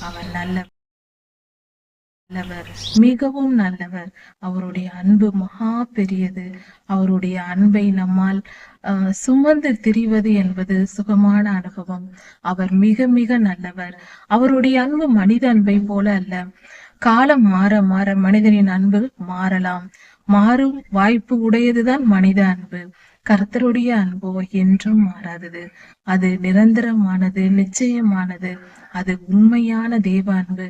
அவர் நல்லவர், மிகவும் நல்லவர். அவருடைய அன்பு மகா பெரியது. அவருடைய அன்பை நம்மால் சுமந்து திரிவது என்பது சுகமான அனுபவம். அவர் மிக மிக நல்லவர். அவருடைய அன்பு மனித அன்பை போல அல்ல. காலம் மாற மாற மனிதனின் அன்பு மாறலாம். மாறும் வாய்ப்பு உடையதுதான் மனித அன்பு. கர்த்தருடைய அன்போ என்றும் மாறாதது. அது நிரந்தரமானது, நிச்சயமானது. அது உண்மையான தேவ அன்பு.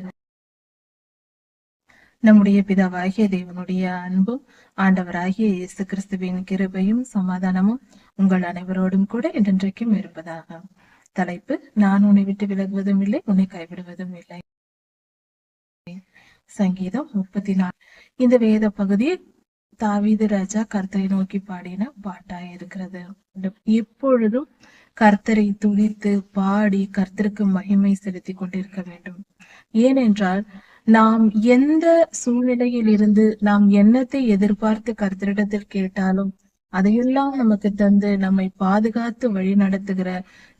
நம்முடைய பிதாவாகிய தேவனுடைய அன்பும் ஆண்டவராகிய இயேசு கிறிஸ்துவின் கிருபையும் சமாதானமும் உங்கள் அனைவரோடும் கூட என்றென்றைக்கும் இருப்பதாக. தலைப்பு: நான் உன்னை விட்டு விலகுவதும் இல்லை, உன்னை கைவிடுவதும் இல்லை. சங்கீதம் 34. இந்த வேத பகுதி தாவீது ராஜா கர்த்தரை நோக்கி பாடின பாட்டாய் இருக்கிறது. எப்பொழுதும் கர்த்தரை துதித்து பாடி கர்த்தருக்கு மகிமை செலுத்தி கொண்டிருக்க வேண்டும். ஏனென்றால் நாம் எந்த சூழ்நிலையில் இருந்து நாம் என்னத்தை எதிர்பார்த்து கர்த்தரிடத்தில் கேட்டாலும் அதையெல்லாம் நமக்கு தந்து நம்மை பாதுகாத்து வழி நடத்துகிற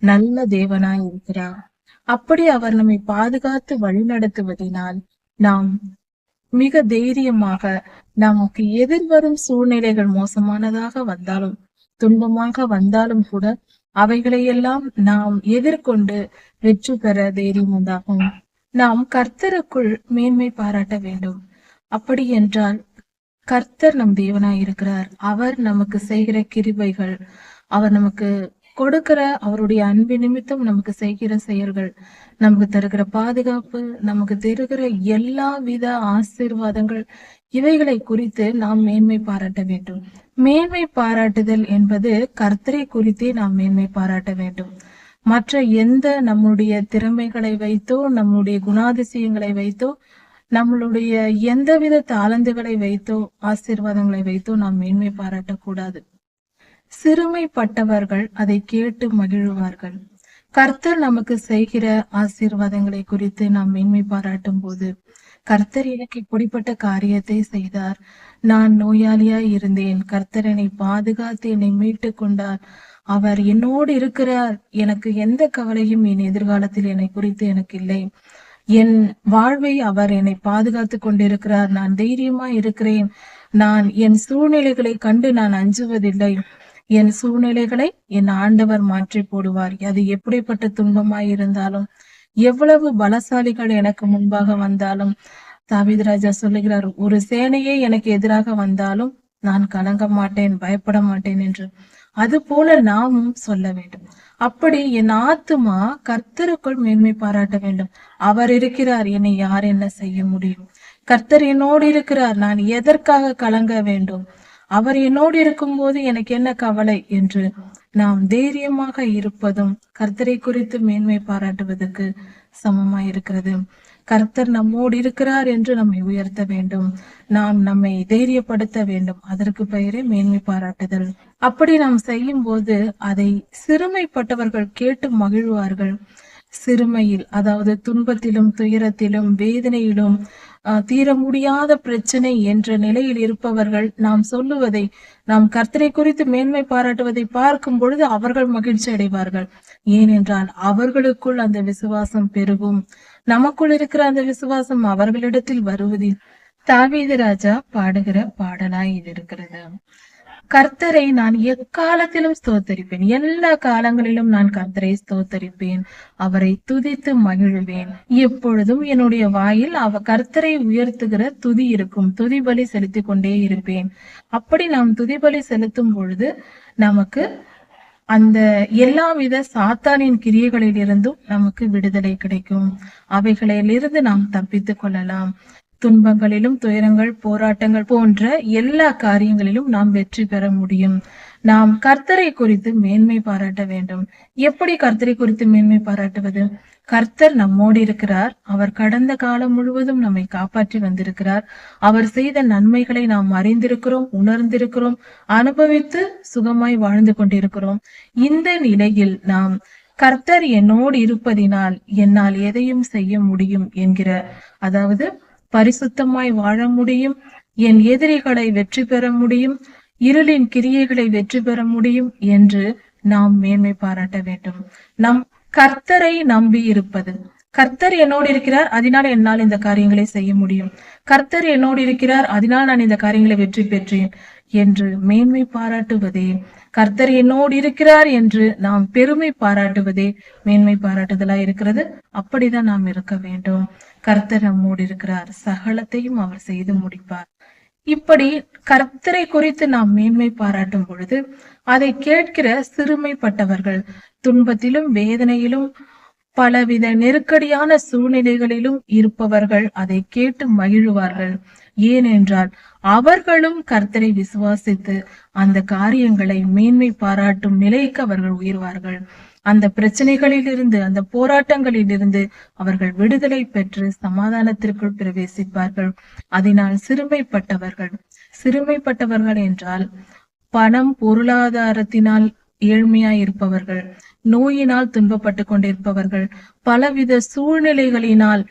நல்ல தேவனாய் இருக்கிறார். அப்படி அவர் நம்மை பாதுகாத்து வழி நடத்துவதனால் நாம் மிக தைரியமாக நமக்கு எதிர்வரும் சூழ்நிலைகள் மோசமானதாக வந்தாலும் துன்பமாக வந்தாலும் கூட அவைகளையெல்லாம் நாம் எதிர்கொண்டு வெற்றி பெற தைரியம் உண்டாகும். நாம் கர்த்தருக்குள் மேன்மை பாராட்ட வேண்டும். அப்படி என்றால் கர்த்தர் நம் தேவனாய் இருக்கிறார். அவர் நமக்கு செய்கிற கிருபைகள், அவர் நமக்கு கொடுக்கிற அவருடைய அன்பு நிமித்தம் நமக்கு செய்கிற செயல்கள், நமக்கு தருகிற பாதுகாப்பு, நமக்கு தருகிற எல்லா வித ஆசீர்வாதங்கள், இவைகளை குறித்து நாம் மேன்மை பாராட்ட வேண்டும். மேன்மை பாராட்டுதல் என்பது கர்த்தரை குறித்தே நாம் மேன்மை பாராட்ட வேண்டும். மற்ற எந்த நம்முடைய திறமைகளை வைத்தோ, நம்முடைய குணாதிசயங்களை வைத்தோ, நம்மளுடைய எந்தவித தாளந்துகளை வைத்தோ, ஆசீர்வாதங்களை வைத்தோ நாம் மேன்மை பாராட்டக்கூடாது. சிறுமைப்பட்டவர்கள் அதை கேட்டு மகிழ்வார்கள். கர்த்தர் நமக்கு செய்கிற ஆசீர்வாதங்களை குறித்து நாம் மேன்மை பாராட்டும் போது, கர்த்தர் எனக்கு இப்படிப்பட்ட காரியத்தை செய்தார், நான் நோயாளியாய் இருந்தேன், கர்த்தர் என்னை பாதுகாத்து என்னை மீட்டு கொண்டார், அவர் என்னோடு இருக்கிறார், எனக்கு எந்த கவலையும் என் எதிர்காலத்தில் என்னை குறித்து எனக்கு இல்லை, என் வாழ்வை அவர் என்னை பாதுகாத்து கொண்டிருக்கிறார், நான் தைரியமா இருக்கிறேன், நான் என் சூழ்நிலைகளை கண்டு நான் அஞ்சுவதில்லை, என் சூழ்நிலைகளை என் ஆண்டவர் மாற்றி போடுவார். அது எப்படிப்பட்ட துன்பமாய் இருந்தாலும், எவ்வளவு பலசாலிகள் எனக்கு முன்பாக வந்தாலும், தாவீது ராஜா சொல்லுகிறார், ஒரு சேனையே எனக்கு எதிராக வந்தாலும் நான் கலங்க மாட்டேன், பயப்பட மாட்டேன் என்று. அது போல நாமும் சொல்ல வேண்டும். அப்படி என் ஆத்துமா கர்த்தருக்குள் மேன்மை பாராட்ட வேண்டும். அவர் இருக்கிறார், என்னை யார் என்ன செய்ய முடியும்? கர்த்தர் என்னோடு இருக்கிறார், நான் எதற்காக கலங்க வேண்டும்? அவர் என்னோடு இருக்கும் போது எனக்கு என்ன கவலை என்று நாம் தைரியமாக இருப்பதும் கர்த்தரை குறித்து மேன்மை பாராட்டுவதற்கு சமமாய் இருக்கிறது. கர்த்தர் நம்மோடு இருக்கிறார் என்று நம்மை உயர்த்த வேண்டும். நாம் நம்மை தைரியப்படுத்த வேண்டும். அதற்கு பெயரே மேன்மை பாராட்டுதல். அப்படி நாம் செய்யும் போது அதை சிறுமைப்பட்டவர்கள் கேட்டு மகிழ்வார்கள். சிறுமையில், அதாவது துன்பத்திலும் துயரத்திலும் வேதனையிலும் தீர முடியாத பிரச்சனை என்ற நிலையில் இருப்பவர்கள் நாம் சொல்லுவதை, நாம் கர்த்தரை குறித்து மேன்மை பாராட்டுவதை பார்க்கும் பொழுது அவர்கள் மகிழ்ச்சி அடைவார்கள். ஏனென்றால் அவர்களுக்குள் அந்த விசுவாசம் பெருகும். நமக்குள் இருக்கிற அந்த விசுவாசம் அவர்களிடத்தில் வருவதில் தாவீது ராஜா பாடுகிற பாடலாய் இது இருக்கிறது. கர்த்தரை நான் எக்காலத்திலும் ஸ்தோத்தரிப்பேன், எல்லா காலங்களிலும் நான் கர்த்தரை ஸ்தோத்தரிப்பேன், அவரை துதித்து மகிழ்வேன். எப்பொழுதும் என்னுடைய வாயில் கர்த்தரை உயர்த்துகிற துதி இருக்கும், துதி பலி செலுத்திக் கொண்டே இருப்பேன். அப்படி நாம் துதி பலி செலுத்தும் பொழுது நமக்கு அந்த எல்லாவித சாத்தானின் கிரியைகளில் இருந்தும் நமக்கு விடுதலை கிடைக்கும். அவைகளிலிருந்து நாம் தப்பித்துக் கொள்ளலாம். துன்பங்களிலும் துயரங்கள், போராட்டங்கள் போன்ற எல்லா காரியங்களிலும் நாம் வெற்றி பெற முடியும். நாம் கர்த்தரை குறித்து மேன்மை பாராட்ட வேண்டும். எப்படி கர்த்தரை குறித்து மேன்மை பாராட்டுவது? கர்த்தர் நம்மோடு இருக்கிறார். அவர் கடந்த காலம் முழுவதும் நம்மை காப்பாற்றி வந்திருக்கிறார். அவர் செய்த நன்மைகளை நாம் அறிந்திருக்கிறோம், உணர்ந்திருக்கிறோம், அனுபவித்து சுகமாய் வாழ்ந்து கொண்டிருக்கிறோம். இந்த நிலையில் நாம் கர்த்தர் என்னோடு இருப்பதினால் என்னால் எதையும் செய்ய முடியும் என்கிற, அதாவது பரிசுத்தமாய் வாழ முடியும், என் எதிரிகளை வெற்றி பெற முடியும், இருளின் கிரியைகளை வெற்றி பெற முடியும் என்று நாம் மேன்மை பாராட்ட வேண்டும். நம் கர்த்தரை நம்பி இருப்பது, கர்த்தர் என்னோடு இருக்கிறார், அதனால் என்னால் இந்த காரியங்களை செய்ய முடியும். கர்த்தர் என்னோடு இருக்கிறார், அதனால் நான் இந்த காரியங்களை வெற்றி பெற்றேன் என்று மேன்மை பாராட்டுவதே, கர்த்தர் என்னோடு இருக்கிறார் என்று நாம் பெருமை பாராட்டுவதே மேன்மை பாராட்டுதலா இருக்கிறது. அப்படிதான் நாம் இருக்க வேண்டும். கர்த்தர் நம்மோடு இருக்கிறார், சகலத்தையும் அவர் செய்து முடிப்பார். இப்படி கர்த்தரை குறித்து நாம் மேன்மை பாராட்டும் பொழுது அதை கேட்கிற சிறுமைப்பட்டவர்கள், துன்பத்திலும் வேதனையிலும் பலவித நெருக்கடியான சூழ்நிலைகளிலும் இருப்பவர்கள் அதை கேட்டு மகிழ்வார்கள். ஏனென்றால் அவர்களும் கர்த்தரை விசுவாசித்து அந்த காரியங்களை மேன்மை பாராட்டும் நிலைக்கு அவர்கள் உயர்வார்கள். அந்த பிரச்சனைகளில் இருந்து, அந்த போராட்டங்களில் இருந்து அவர்கள் விடுதலை பெற்று சமாதானத்திற்குள் பிரவேசிப்பார்கள். அதனால் சிறுமைப்பட்டவர்கள் என்றால் பணம் பொருளாதாரத்தினால் ஏழ்மையாய் இருப்பவர்கள், நோயினால் துன்பப்பட்டு கொண்டிருப்பவர்கள், பலவித சூழ்நிலைகளினால்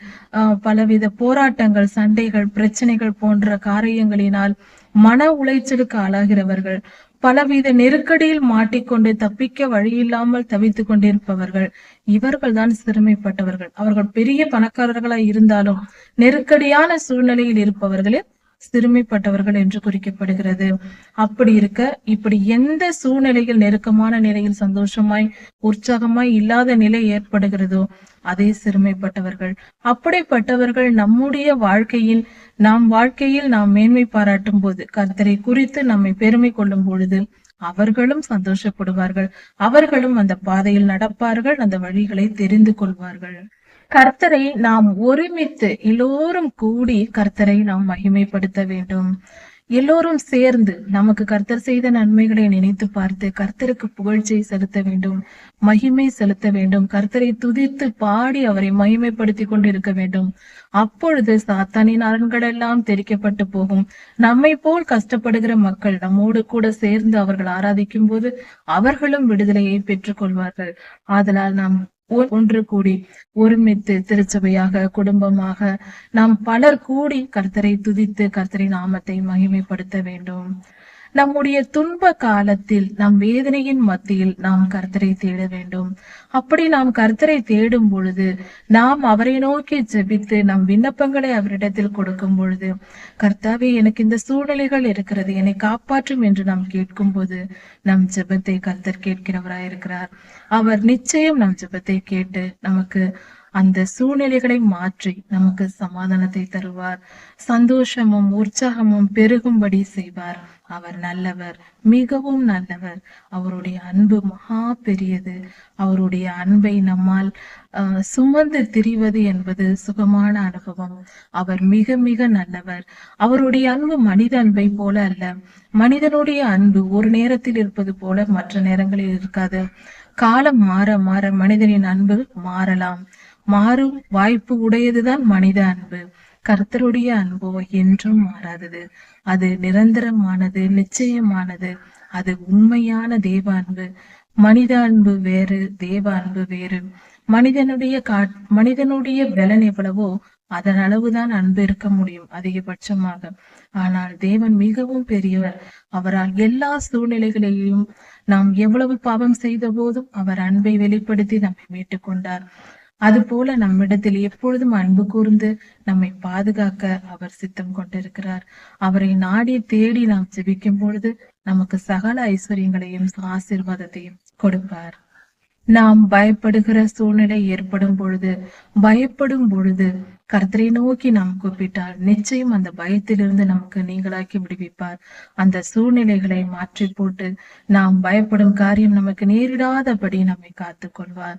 பலவித போராட்டங்கள், சண்டைகள், பிரச்சனைகள் போன்ற காரியங்களினால் மன உளைச்சலுக்கு ஆளாகிறவர்கள், பலவித நெருக்கடியில் மாட்டிக்கொண்டு தப்பிக்க வழியில்லாமல் தவித்துக் கொண்டிருப்பவர்கள், இவர்கள் தான் சிறுமைப்பட்டவர்கள். அவர்கள் பெரிய பணக்காரர்களாய் இருந்தாலும் நெருக்கடியான சூழ்நிலையில் இருப்பவர்களே சிறுமைப்பட்டவர்கள் என்று குறிக்கப்படுகிறது. அப்படி இருக்க, இப்படி எந்த சூழ்நிலையில், நெருக்கமான நிலையில் சந்தோஷமாய் உற்சாகமாய் இல்லாத நிலை ஏற்படுகிறதோ அதே சிறுமைப்பட்டவர்கள். அப்படிப்பட்டவர்கள் நம்முடைய வாழ்க்கையில் நாம் மேன்மை பாராட்டும் போது, கர்த்தரை குறித்து நம்மை பெருமை கொள்ளும் பொழுது அவர்களும் சந்தோஷப்படுவார்கள். அவர்களும் அந்த பாதையில் நடப்பார்கள், அந்த வழிகளை தெரிந்து கொள்வார்கள். கர்த்தரை நாம் ஒருமித்து எல்லோரும் கூடி கர்த்தரை நாம் மகிமைப்படுத்த வேண்டும். எல்லோரும் சேர்ந்து நமக்கு கர்த்தர் செய்த நன்மைகளை நினைத்து பார்த்து கர்த்தருக்கு புகழ்ச்சியை செலுத்த வேண்டும், மகிமை செலுத்த வேண்டும். கர்த்தரை துதித்து பாடி அவரை மகிமைப்படுத்தி கொண்டிருக்க வேண்டும். அப்பொழுது சாத்தானின் அரண்களெல்லாம் தெரிக்கப்பட்டு போகும். நம்மை போல் கஷ்டப்படுகிற மக்கள் நம்மோடு கூட சேர்ந்து அவர்கள் ஆராதிக்கும் போது அவர்களும் விடுதலையை பெற்றுக் கொள்வார்கள். ஆதலால் நாம் ஒன்று கூடி ஒருமித்து திருச்சபையாக, குடும்பமாக நாம் பலர் கூடி கர்த்தரை துதித்து கர்த்தரின் நாமத்தை மகிமைப்படுத்த வேண்டும். நம்முடைய துன்ப காலத்தில், நம் வேதனையின் மத்தியில் நாம் கர்த்தரை தேட வேண்டும். அப்படி நாம் கர்த்தரை தேடும் பொழுது, நாம் அவரை நோக்கி ஜெபித்து நம் விண்ணப்பங்களை அவரிடத்தில் கொடுக்கும் பொழுது, கர்த்தாவே எனக்கு இந்த சூழ்நிலைகள் இருக்கிறது, என்னை காப்பாற்றும் என்று நாம் கேட்கும் போது நம் ஜெபத்தை கர்த்தர் கேட்கிறவராயிருக்கிறார். அவர் நிச்சயம் நம் ஜெபத்தை கேட்டு நமக்கு அந்த சூழ்நிலைகளை மாற்றி நமக்கு சமாதானத்தை தருவார். சந்தோஷமும் உற்சாகமும் பெருகும்படி செய்வார். அவர் நல்லவர், மிகவும் நல்லவர். அவருடைய அன்பு மகா பெரியது. அவருடைய அன்பை நம்மால் சுமந்து திரிவது என்பது சுகமான அனுபவம். அவர் மிக மிக நல்லவர். அவருடைய அன்பு மனித அன்பை போல அல்ல. மனிதனுடைய அன்பு ஒரு நேரத்தில் இருப்பது போல மற்ற நேரங்களில் இருக்காது. காலம் மாற மாற மனிதனின் அன்பு மாறலாம். மாறும் வாய்ப்பு உடையதுதான் மனித அன்பு. கர்த்தருடைய அன்போ என்றும் மாறாதது. அது நிரந்தரமானது, நிச்சயமானது. அது உண்மையான தேவ அன்பு. மனித அன்பு வேறு, தேவ அன்பு வேறு. மனிதனுடைய பலன் எவ்வளவோ அதன் அளவுதான் அன்பு இருக்க முடியும் அதிகபட்சமாக. ஆனால் தேவன் மிகவும் பெரியவர். அவரால் எல்லா சூழ்நிலைகளையும், நாம் எவ்வளவு பாவம் செய்த போதும் அவர் அன்பை வெளிப்படுத்தி நம்மை மீட்டுக் கொண்டார். அதுபோல நம்மிடத்தில் எப்பொழுதும் அன்பு கூர்ந்து நம்மை பாதுகாக்க அவர் சித்தம் கொண்டிருக்கிறார். அவரை நாடி தேடி நாம் ஜெபிக்கும் பொழுது நமக்கு சகல ஐஸ்வர்யங்களையும் ஆசீர்வாதத்தையும் கொடுப்பார். நாம் பயப்படுகிற சூழ்நிலை ஏற்படும் பொழுது கர்த்தரை நோக்கி நாம் கூப்பிட்டால் நிச்சயம் அந்த பயத்திலிருந்து நமக்கு நீங்களாக்கி விடுவிப்பார். அந்த சூழ்நிலைகளை மாற்றி போட்டு நாம் பயப்படும் காரியம் நமக்கு நேரிடாதபடி நம்மை காத்துக் கொள்வார்.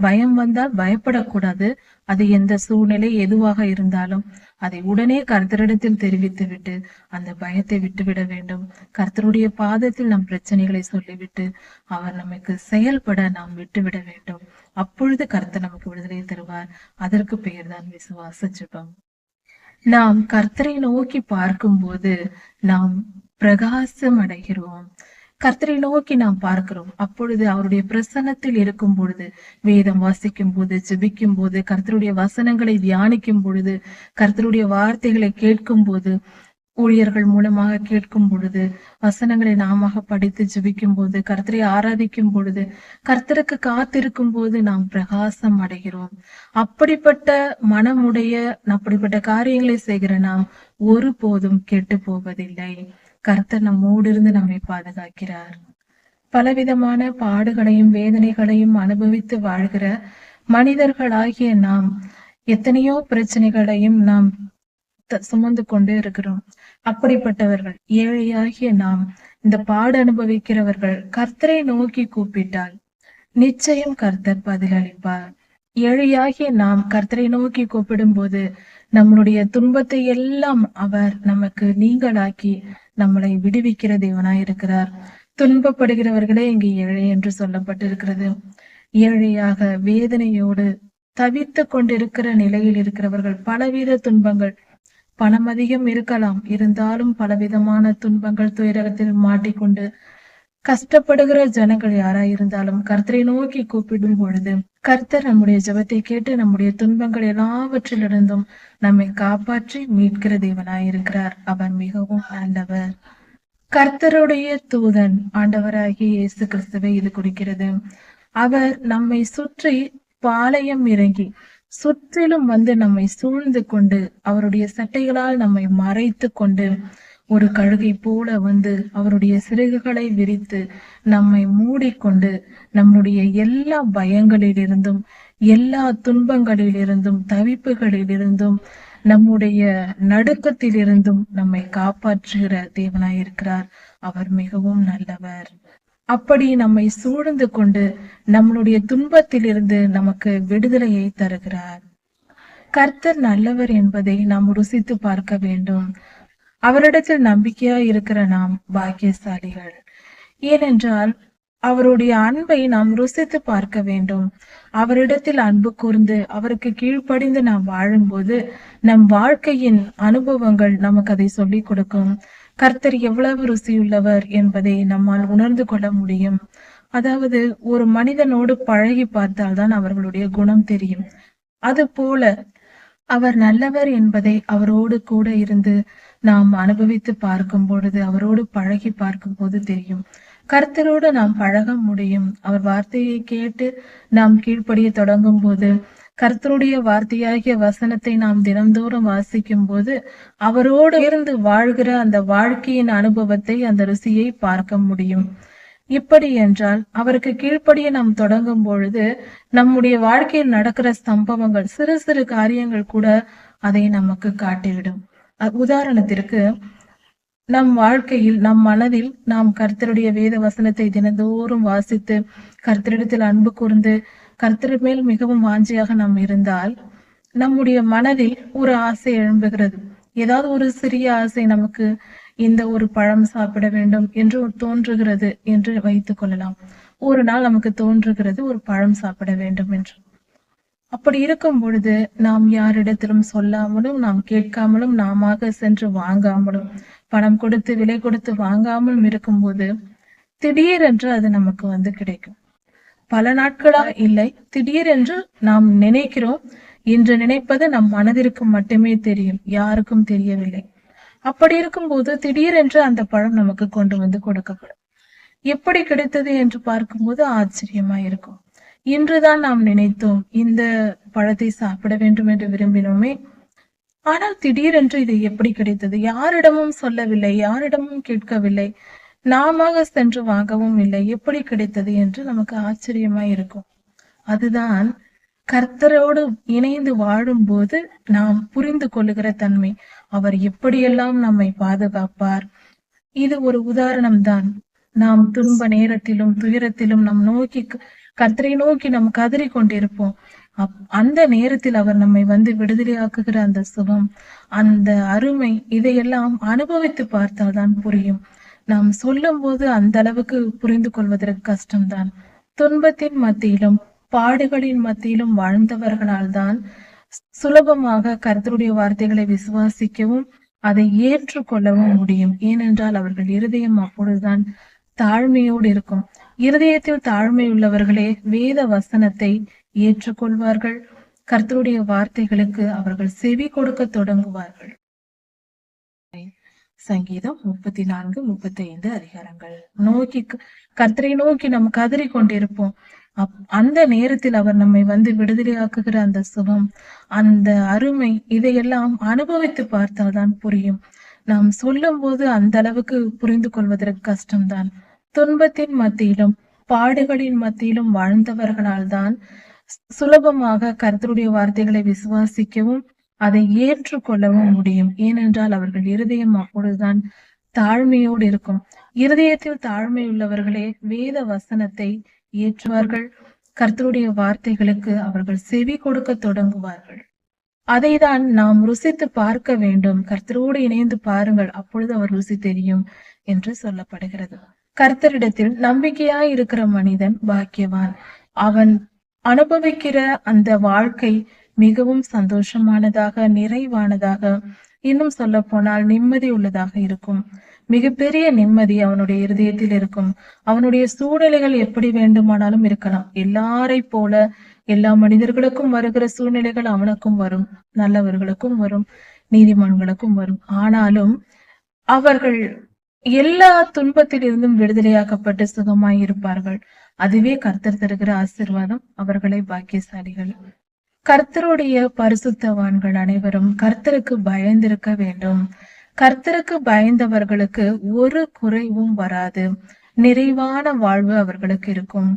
பயம் வந்தால் பயப்படக்கூடாது. அது எந்த சூழ்நிலை எதுவாக இருந்தாலும் அதை உடனே கர்த்தரிடத்தில் தெரிவித்து விட்டு அந்த பயத்தை விட்டுவிட வேண்டும். கர்த்தருடைய பாதத்தில் நம் பிரச்சனைகளை சொல்லிவிட்டு அவர் நமக்கு செயல்பட நாம் விட்டுவிட வேண்டும். அப்பொழுது கர்த்தர் நமக்கு விடுதலை தருவார். அதற்கு பெயர்தான் விசுவாச ஜெபம். நாம் கர்த்தரை நோக்கி பார்க்கும் போது நாம் பிரகாசம் அடைகிறோம். கர்த்தரை நோக்கி நாம் பார்க்கிறோம். அப்பொழுது அவருடைய பிரசன்னத்தில் இருக்கும் பொழுது, வேதம் வாசிக்கும் போது, ஜெபிக்கும் போது, கர்த்தருடைய வசனங்களை தியானிக்கும் பொழுது, கர்த்தருடைய வார்த்தைகளை கேட்கும் போது ஊழியர்கள் மூலமாக கேட்கும் பொழுது, வசனங்களை நாமாக படித்து ஜெபிக்கும் போது, கர்த்தரை ஆராதிக்கும் பொழுது, கர்த்தருக்கு காத்திருக்கும் போது நாம் பிரகாசம் அடைகிறோம். அப்படிப்பட்ட மனமுடைய அப்படிப்பட்ட காரியங்களை செய்கிற நாம் ஒருபோதும் கெட்டு போவதில்லை. கர்த்தர் நம்மோடு இருந்து நம்மை பாதுகாக்கிறார். பலவிதமான பாடுகளையும் வேதனைகளையும் அனுபவித்து வாழ்கிற மனிதர்களாகிய நாம் எத்தனையோ பிரச்சனைகளையும் நாம் சுமந்து கொண்டு இருக்கிறோம். அப்படிப்பட்டவர்கள் ஏழையாகிய நாம், இந்த பாடு அனுபவிக்கிறவர்கள் கர்த்தரை நோக்கி கூப்பிட்டால் நிச்சயம் கர்த்தர் பதிலளிப்பார். ஏழையாகிய நாம் கர்த்தரை நோக்கி கூப்பிடும் போது நம்மளுடைய துன்பத்தை எல்லாம் அவர் நமக்கு நீங்களாக்கி நம்மளை விடுவிக்கிற தேவனாய் இருக்கிறார். துன்பப்படுகிறவர்களே இங்கு ஏழை என்று சொல்லப்பட்டிருக்கிறது. ஏழையாக வேதனையோடு தவித்து கொண்டிருக்கிற நிலையில் இருக்கிறவர்கள் பலவித துன்பங்கள், பணம் அதிகம் இருக்கலாம், இருந்தாலும் பலவிதமான துன்பங்கள் துயரத்தில் மாட்டிக்கொண்டு கஷ்டப்படுகிற ஜனங்கள் யாராயிருந்தாலும் கர்த்தரை நோக்கி கூப்பிடும் பொழுது கர்த்தர் நம்முடைய ஜெபத்தை கேட்டு நம்முடைய துன்பங்கள் எல்லாவற்றிலிருந்தும் நம்மை காப்பாற்றி மீட்கிற தேவனாயிருக்கிறார். அவர் மிகவும் நல்லவர். கர்த்தருடைய தூதன் ஆண்டவராகிய இயேசு கிறிஸ்துவை இது குறிக்கிறது. அவர் நம்மை சுற்றி பாளையம் இறங்கி சுற்றிலும் வந்து நம்மை சூழ்ந்து கொண்டு அவருடைய சட்டைகளால் நம்மை மறைத்து கொண்டு ஒரு கழுகை போல வந்து அவருடைய சிறகுகளை விரித்து நம்மை மூடிக்கொண்டு நம்முடைய எல்லா பயங்களிலிருந்தும் எல்லா துன்பங்களிலிருந்தும் தவிப்புகளிலிருந்தும் நம்முடைய நடுக்கத்திலிருந்தும் நம்மை காப்பாற்றுகிற தேவனாயிருக்கிறார். அவர் மிகவும் நல்லவர். அப்படி நம்மை சூழ்ந்து கொண்டு நம்மளுடைய துன்பத்திலிருந்து நமக்கு விடுதலையை தருகிறார். கர்த்தர் நல்லவர் என்பதை நாம் ருசித்து பார்க்க வேண்டும். அவரிடத்தில் நம்பிக்கையா இருக்கிற நாம் பாக்கியசாலிகள். ஏனென்றால் அவருடைய அன்பை நாம் ருசித்து பார்க்க வேண்டும். அவரிடத்தில் அன்பு கூர்ந்து அவருக்கு கீழ்ப்படிந்து நாம் வாழும்போது நம் வாழ்க்கையின் அனுபவங்கள் நமக்கு அதை சொல்லிக் கொடுக்கும். கர்த்தர் எவ்வளவு ருசியுள்ளவர் என்பதை நம்மால் உணர்ந்து கொள்ள முடியும். அதாவது ஒரு மனிதனோடு பழகி பார்த்தால்தான் அவர்களுடைய குணம் தெரியும். அது போல அவர் நல்லவர் என்பதை அவரோடு கூட இருந்து நாம் அனுபவித்து பார்க்கும் பொழுது, அவரோடு பழகி பார்க்கும் போது தெரியும். கர்த்தரோடு நாம் பழக முடியும். அவர் வார்த்தையை கேட்டு நாம் கீழ்ப்படிய தொடங்கும் போது, கர்த்தருடைய வார்த்தையாகிய வசனத்தை நாம் தினம்தோறும் வாசிக்கும் போது அவரோடு இருந்து வாழ்கிற அந்த வாழ்க்கையின் அனுபவத்தை, அந்த ருசியை பார்க்க முடியும். இப்படி என்றால் அவருக்கு கீழ்ப்படிய நாம் தொடங்கும் பொழுது நம்முடைய வாழ்க்கையில் நடக்கிற சம்பவங்கள், சிறு சிறு காரியங்கள் கூட அதை நமக்கு காட்டிவிடும். உதாரணத்திற்கு, நம் வாழ்க்கையில் நம் மனதில் நாம் கர்த்தருடைய வேத வசனத்தை தினந்தோறும் வாசித்து கர்த்தரிடத்தில் அன்பு கூர்ந்து கர்த்தர் மேல் மிகவும் வாஞ்சியாக நாம் இருந்தால் நம்முடைய மனதில் ஒரு ஆசை எழும்புகிறது. ஏதாவது ஒரு சிறிய ஆசை, நமக்கு இந்த ஒரு பழம் சாப்பிட வேண்டும் என்று தோன்றுகிறது என்று வைத்துக் கொள்ளலாம். ஒரு நாள் நமக்கு தோன்றுகிறது ஒரு பழம் சாப்பிட வேண்டும் என்று. அப்படி இருக்கும் பொழுது நாம் யாரிடத்திலும் சொல்லாமலும் நாம் கேட்காமலும் நாமாக சென்று வாங்காமலும் பணம் கொடுத்து விலை கொடுத்து வாங்காமலும் இருக்கும்போது திடீரென்று அது நமக்கு வந்து கிடைக்கும். பல நாட்களா இல்லை, திடீரென்று நாம் நினைக்கிறோம். இன்று நினைப்பது நம் மனதிற்கு மட்டுமே தெரியும், யாருக்கும் தெரியவில்லை. அப்படி இருக்கும்போது திடீரென்று அந்த பழம் நமக்கு கொண்டு வந்து கொடுக்கப்படும். எப்படி கிடைத்தது என்று பார்க்கும்போது ஆச்சரியமா இருக்கும். இன்றுதான் நாம் நினைத்தோம் இந்த பழத்தை சாப்பிட வேண்டும் என்று விரும்பினோமே, ஆனால் திடீரென்று இது எப்படி கிடைத்தது? யாரிடமும் சொல்லவில்லை, யாரிடமும் கேட்கவில்லை, நாம சென்று வாங்கவும் இல்லை, எப்படி கிடைத்தது என்று நமக்கு ஆச்சரியமா இருக்கும். அதுதான் கர்த்தரோடு இணைந்து வாழும் போது நாம் புரிந்து கொள்ளுகிற தன்மை. அவர் எப்படியெல்லாம் நம்மை பாதுகாப்பார். இது ஒரு உதாரணம் தான். நாம் துன்ப நேரத்திலும் துயரத்திலும் நம் நோக்கி கர்த்தரை நோக்கி நாம் கதறி கொண்டிருப்போம். அந்த நேரத்தில் அவர் நம்மை வந்து விடுதலையாக்குகிற அந்த சுகம், அந்த அருமை, இதையெல்லாம் அனுபவித்து பார்த்தால்தான் புரியும். நாம் சொல்லும் போது அந்த அளவுக்கு புரிந்து கொள்வதற்கு கஷ்டம்தான். துன்பத்தின் மத்தியிலும் பாடுகளின் மத்தியிலும் வாழ்ந்தவர்களால் தான் சுலபமாக கர்த்தருடைய வார்த்தைகளை விசுவாசிக்கவும் அதை ஏற்றுக்கொள்ளவும் முடியும். ஏனென்றால் அவர்கள் இருதயம் அப்பொழுதுதான் தாழ்மையோடு இருக்கும். இருதயத்தில் தாழ்மை உள்ளவர்களே வேத வசனத்தை ஏற்றுக்கொள்வார்கள். கர்த்தருடைய வார்த்தைகளுக்கு அவர்கள் செவி கொடுக்க தொடங்குவார்கள். சங்கீதம் 34, 35 அதிகாரங்கள். நோக்கி கர்த்தரை நோக்கி நாம் கதறி கொண்டிருப்போம். அந்த நேரத்தில் அவர் நம்மை வந்து விடுதலையாக்குகிற அந்த சுகம், அந்த அருமை, இதையெல்லாம் அனுபவித்து பார்த்தால்தான் புரியும். நாம் சொல்லும் போது அந்த அளவுக்கு புரிந்து கொள்வதற்கு கஷ்டம்தான். துன்பத்தின் மத்தியிலும் பாடுகளின் மத்தியிலும் வாழ்ந்தவர்களால் தான் சுலபமாக கர்த்தருடைய வார்த்தைகளை விசுவாசிக்கவும் அதை ஏற்றுக்கொள்ளவும் முடியும். ஏனென்றால் அவர்கள் இருதயம் அப்பொழுதுதான் தாழ்மையோடு இருக்கும். இருதயத்தில் தாழ்மை உள்ளவர்களே வேத வசனத்தை ஏற்றுவார்கள். கர்த்தருடைய வார்த்தைகளுக்கு அவர்கள் செவி கொடுக்க தொடங்குவார்கள். அதைதான் நாம் ருசித்து பார்க்க வேண்டும். கர்த்தரோடு இணைந்து பாருங்கள், அப்பொழுது அவர் ருசி தெரியும் என்று சொல்லப்படுகிறது. கர்த்தரிடத்தில் நம்பிக்கையாய் இருக்கிற மனிதன் பாக்கியவான். அவன் அனுபவிக்கிற அந்த வாழ்க்கை மிகவும் சந்தோஷமானதாக, நிறைவானதாக, இன்னும் சொல்ல போனால் நிம்மதி உள்ளதாக இருக்கும். மிகப்பெரிய நிம்மதி அவனுடைய இருதயத்தில் இருக்கும். அவனுடைய சூழ்நிலைகள் எப்படி வேண்டுமானாலும் இருக்கலாம். எல்லாரை போல எல்லா மனிதர்களுக்கும் வருகிற சூழ்நிலைகள் அவனுக்கும் வரும், நல்லவர்களுக்கும் வரும், நீதிமான்களுக்கும் வரும். ஆனாலும் அவர்கள் எல்லா துன்பத்திலிருந்தும் விடுதலையாக்கப்பட்டு சுகமாய் இருப்பார்கள். அதுவே கர்த்தர் தருகிற ஆசீர்வாதம். அவர்களை பாக்கியசாலிகள். கர்த்தருடைய பரிசுத்தவான்கள் அனைவரும் கர்த்தருக்கு பயந்திருக்க வேண்டும். கர்த்தருக்கு பயந்தவர்களுக்கு ஒரு குறைவும் வராது. நிறைவான வாழ்வு அவர்களுக்கு இருக்கும்.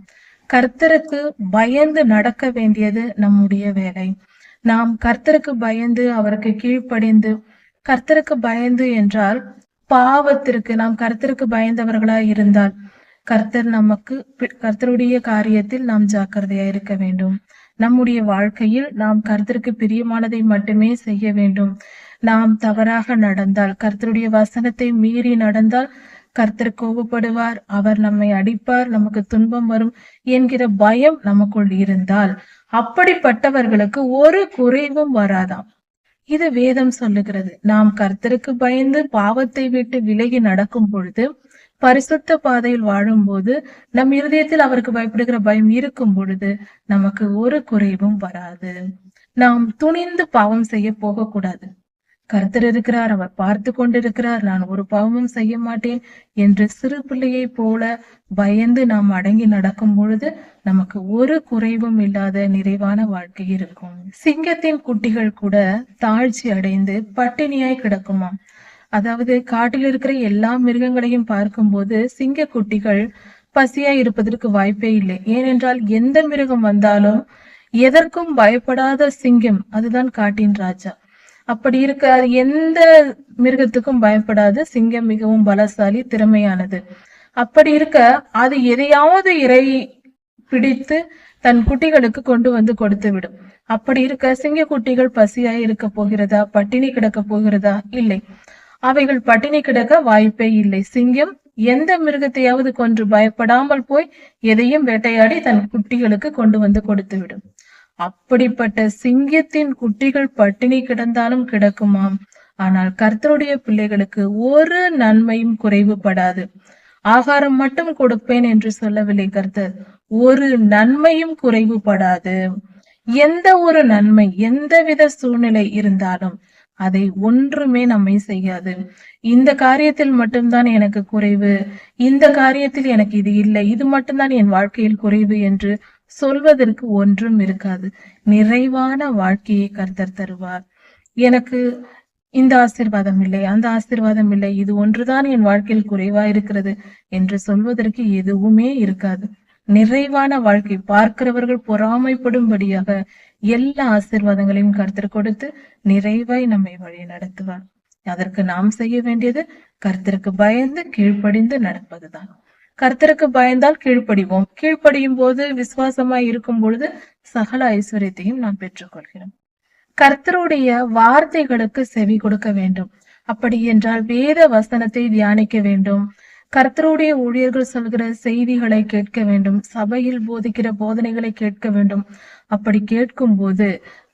கர்த்தருக்கு பயந்து நடக்க வேண்டியது நம்முடைய வேலை. நாம் கர்த்தருக்கு பயந்து அவருக்கு கீழ்ப்படிந்து, கர்த்தருக்கு பயந்து என்றால் பாவத்திற்கு நாம் கர்த்தருக்கு பயந்தவர்களாய் இருந்தால் கர்த்தருடைய காரியத்தில் நாம் ஜாக்கிரதையா இருக்க வேண்டும். நம்முடைய வாழ்க்கையில் நாம் கர்த்தருக்கு பிரியமானதை மட்டுமே செய்ய வேண்டும். நாம் தவறாக நடந்தால், கர்த்தருடைய வசனத்தை மீறி நடந்தால் கர்த்தர் கோபப்படுவார், அவர் நம்மை அடிப்பார், நமக்கு துன்பம் வரும் என்கிற பயம் நமக்குள் இருந்தால் அப்படிப்பட்டவர்களுக்கு ஒரு குறைவும் வராதாம். இது வேதம் சொல்லுகிறது. நாம் கர்த்தருக்கு பயந்து பாவத்தை விட்டு விலகி நடக்கும் பொழுது, பரிசுத்த பாதையில் வாழும் போது, நம் இருதயத்தில் அவருக்கு பயப்படுகிற பயம் இருக்கும் பொழுது நமக்கு ஒரு குறைவும் வராது. நாம் துணிந்து பாவம் செய்ய போகக்கூடாது. கர்த்தர் இருக்கிறார், அவர் பார்த்து கொண்டிருக்கிறார், நான் ஒரு பாவமும் செய்ய மாட்டேன் என்று சிறு பிள்ளையை போல பயந்து நாம் அடங்கி நடக்கும் பொழுது நமக்கு ஒரு குறைவும் இல்லாத நிறைவான வாழ்க்கை இருக்கும். சிங்கத்தின் குட்டிகள் கூட தாழ்ச்சி அடைந்து பட்டினியாய் கிடக்குமாம். அதாவது காட்டில் இருக்கிற எல்லா மிருகங்களையும் பார்க்கும்போது சிங்க குட்டிகள் பசியாய் இருப்பதற்கு வாய்ப்பே இல்லை. ஏனென்றால் எந்த மிருகம் வந்தாலும் எதற்கும் பயப்படாத சிங்கம் அதுதான் காட்டின் ராஜா. அப்படி இருக்க அது எந்த மிருகத்துக்கும் பயப்படாத சிங்கம் மிகவும் பலசாலி, திறமையானது. அப்படி இருக்க அது எதையாவது இறை பிடித்து தன் குட்டிகளுக்கு கொண்டு வந்து கொடுத்து விடும். அப்படி இருக்க சிங்க குட்டிகள் பசியாய் இருக்க போகிறதா, பட்டினி கிடக்க போகிறதா? இல்லை, அவைகள் பட்டினி கிடக்க வாய்ப்பே இல்லை. சிங்கம் எந்த மிருகத்தையாவது கொன்று பயப்படாமல் போய் எதையும் வேட்டையாடி தன் குட்டிகளுக்கு கொண்டு வந்து கொடுத்து விடும். அப்படிப்பட்ட சிங்கத்தின் குட்டிகள் பட்டினி கிடந்தாலும் கிடக்குமாம். ஆனால் கர்த்தருடைய பிள்ளைகளுக்கு ஒரு நன்மையும் குறைவுபடாது. ஆகாரம் மட்டும் கொடுப்பேன் என்று சொல்லவில்லை கர்த்தர், ஒரு நன்மையும் குறைவுபடாது. எந்த ஒரு நன்மை, எந்தவித சூழ்நிலை இருந்தாலும் அதை ஒன்றுமே நம்மை செய்யாது. இந்த காரியத்தில் மட்டும்தான் எனக்கு குறைவு, இந்த காரியத்தில் எனக்கு இது இல்லை, இது மட்டும்தான் என் வாழ்க்கையில் குறைவு என்று சொல்வதற்கு ஒன்றும் இருக்காது. நிறைவான வாழ்க்கையை கர்த்தர் தருவார். எனக்கு இந்த ஆசீர்வாதம் இல்லை, அந்த ஆசீர்வாதம் இல்லை, இது ஒன்றுதான் என் வாழ்க்கையில் குறைவா இருக்கிறது என்று சொல்வதற்கு எதுவுமே இருக்காது. நிறைவான வாழ்க்கை, பார்க்கிறவர்கள் பொறாமைப்படும்படியாக எல்லா ஆசீர்வாதங்களையும் கர்த்தர் கொடுத்து நிறைவாய் நம்மை வழி நடத்துவார். அதற்கு நாம் செய்ய வேண்டியது கர்த்தருக்கு பயந்து கீழ்ப்படிந்து நடப்பதுதான். கர்த்தருக்கு பயந்தால் கீழ்ப்படிவோம். கீழ்ப்படியும் போது, விசுவாசமாய் இருக்கும் பொழுது சகல ஐஸ்வர்யத்தையும் நாம் பெற்றுக்கொள்கிறோம். கர்த்தருடைய வார்த்தைகளுக்கு செவி கொடுக்க வேண்டும். அப்படி என்றால் வேத வசனத்தை தியானிக்க வேண்டும். கர்த்தருடைய ஊழியர்கள் சொல்கிற செய்திகளை கேட்க வேண்டும். சபையில் போதிக்கிற போதனைகளை கேட்க வேண்டும். அப்படி கேட்கும் போது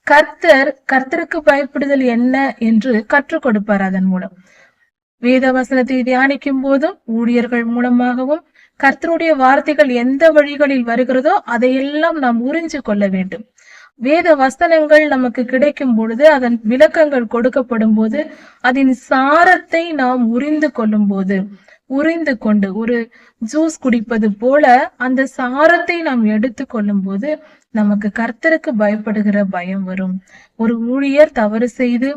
கர்த்தருக்கு பயப்படுதல் என்ன என்று கற்றுக் கொடுப்பார். அதன் மூலம் வேத வசனத்தை தியானிக்கும் போதும் ஊழியர்கள் மூலமாகவும் கர்த்தருடைய வார்த்தைகள் எந்த வழிகளில் வருகிறதோ அதையெல்லாம் நாம் உறிஞ்சு கொள்ள வேண்டும். வேத வசனங்கள் நமக்கு கிடைக்கும் பொழுது, அதன் விளக்கங்கள் கொடுக்கப்படும் போது, அதன் சாரத்தை நாம் உறிந்து கொண்டு ஒரு ஜூஸ் குடிப்பது போல அந்த சாரத்தை நாம் எடுத்து கொள்ளும் போது நமக்கு கர்த்தருக்கு பயப்படுகிற பயம் வரும். ஒரு ஊழியர் தவறு செய்து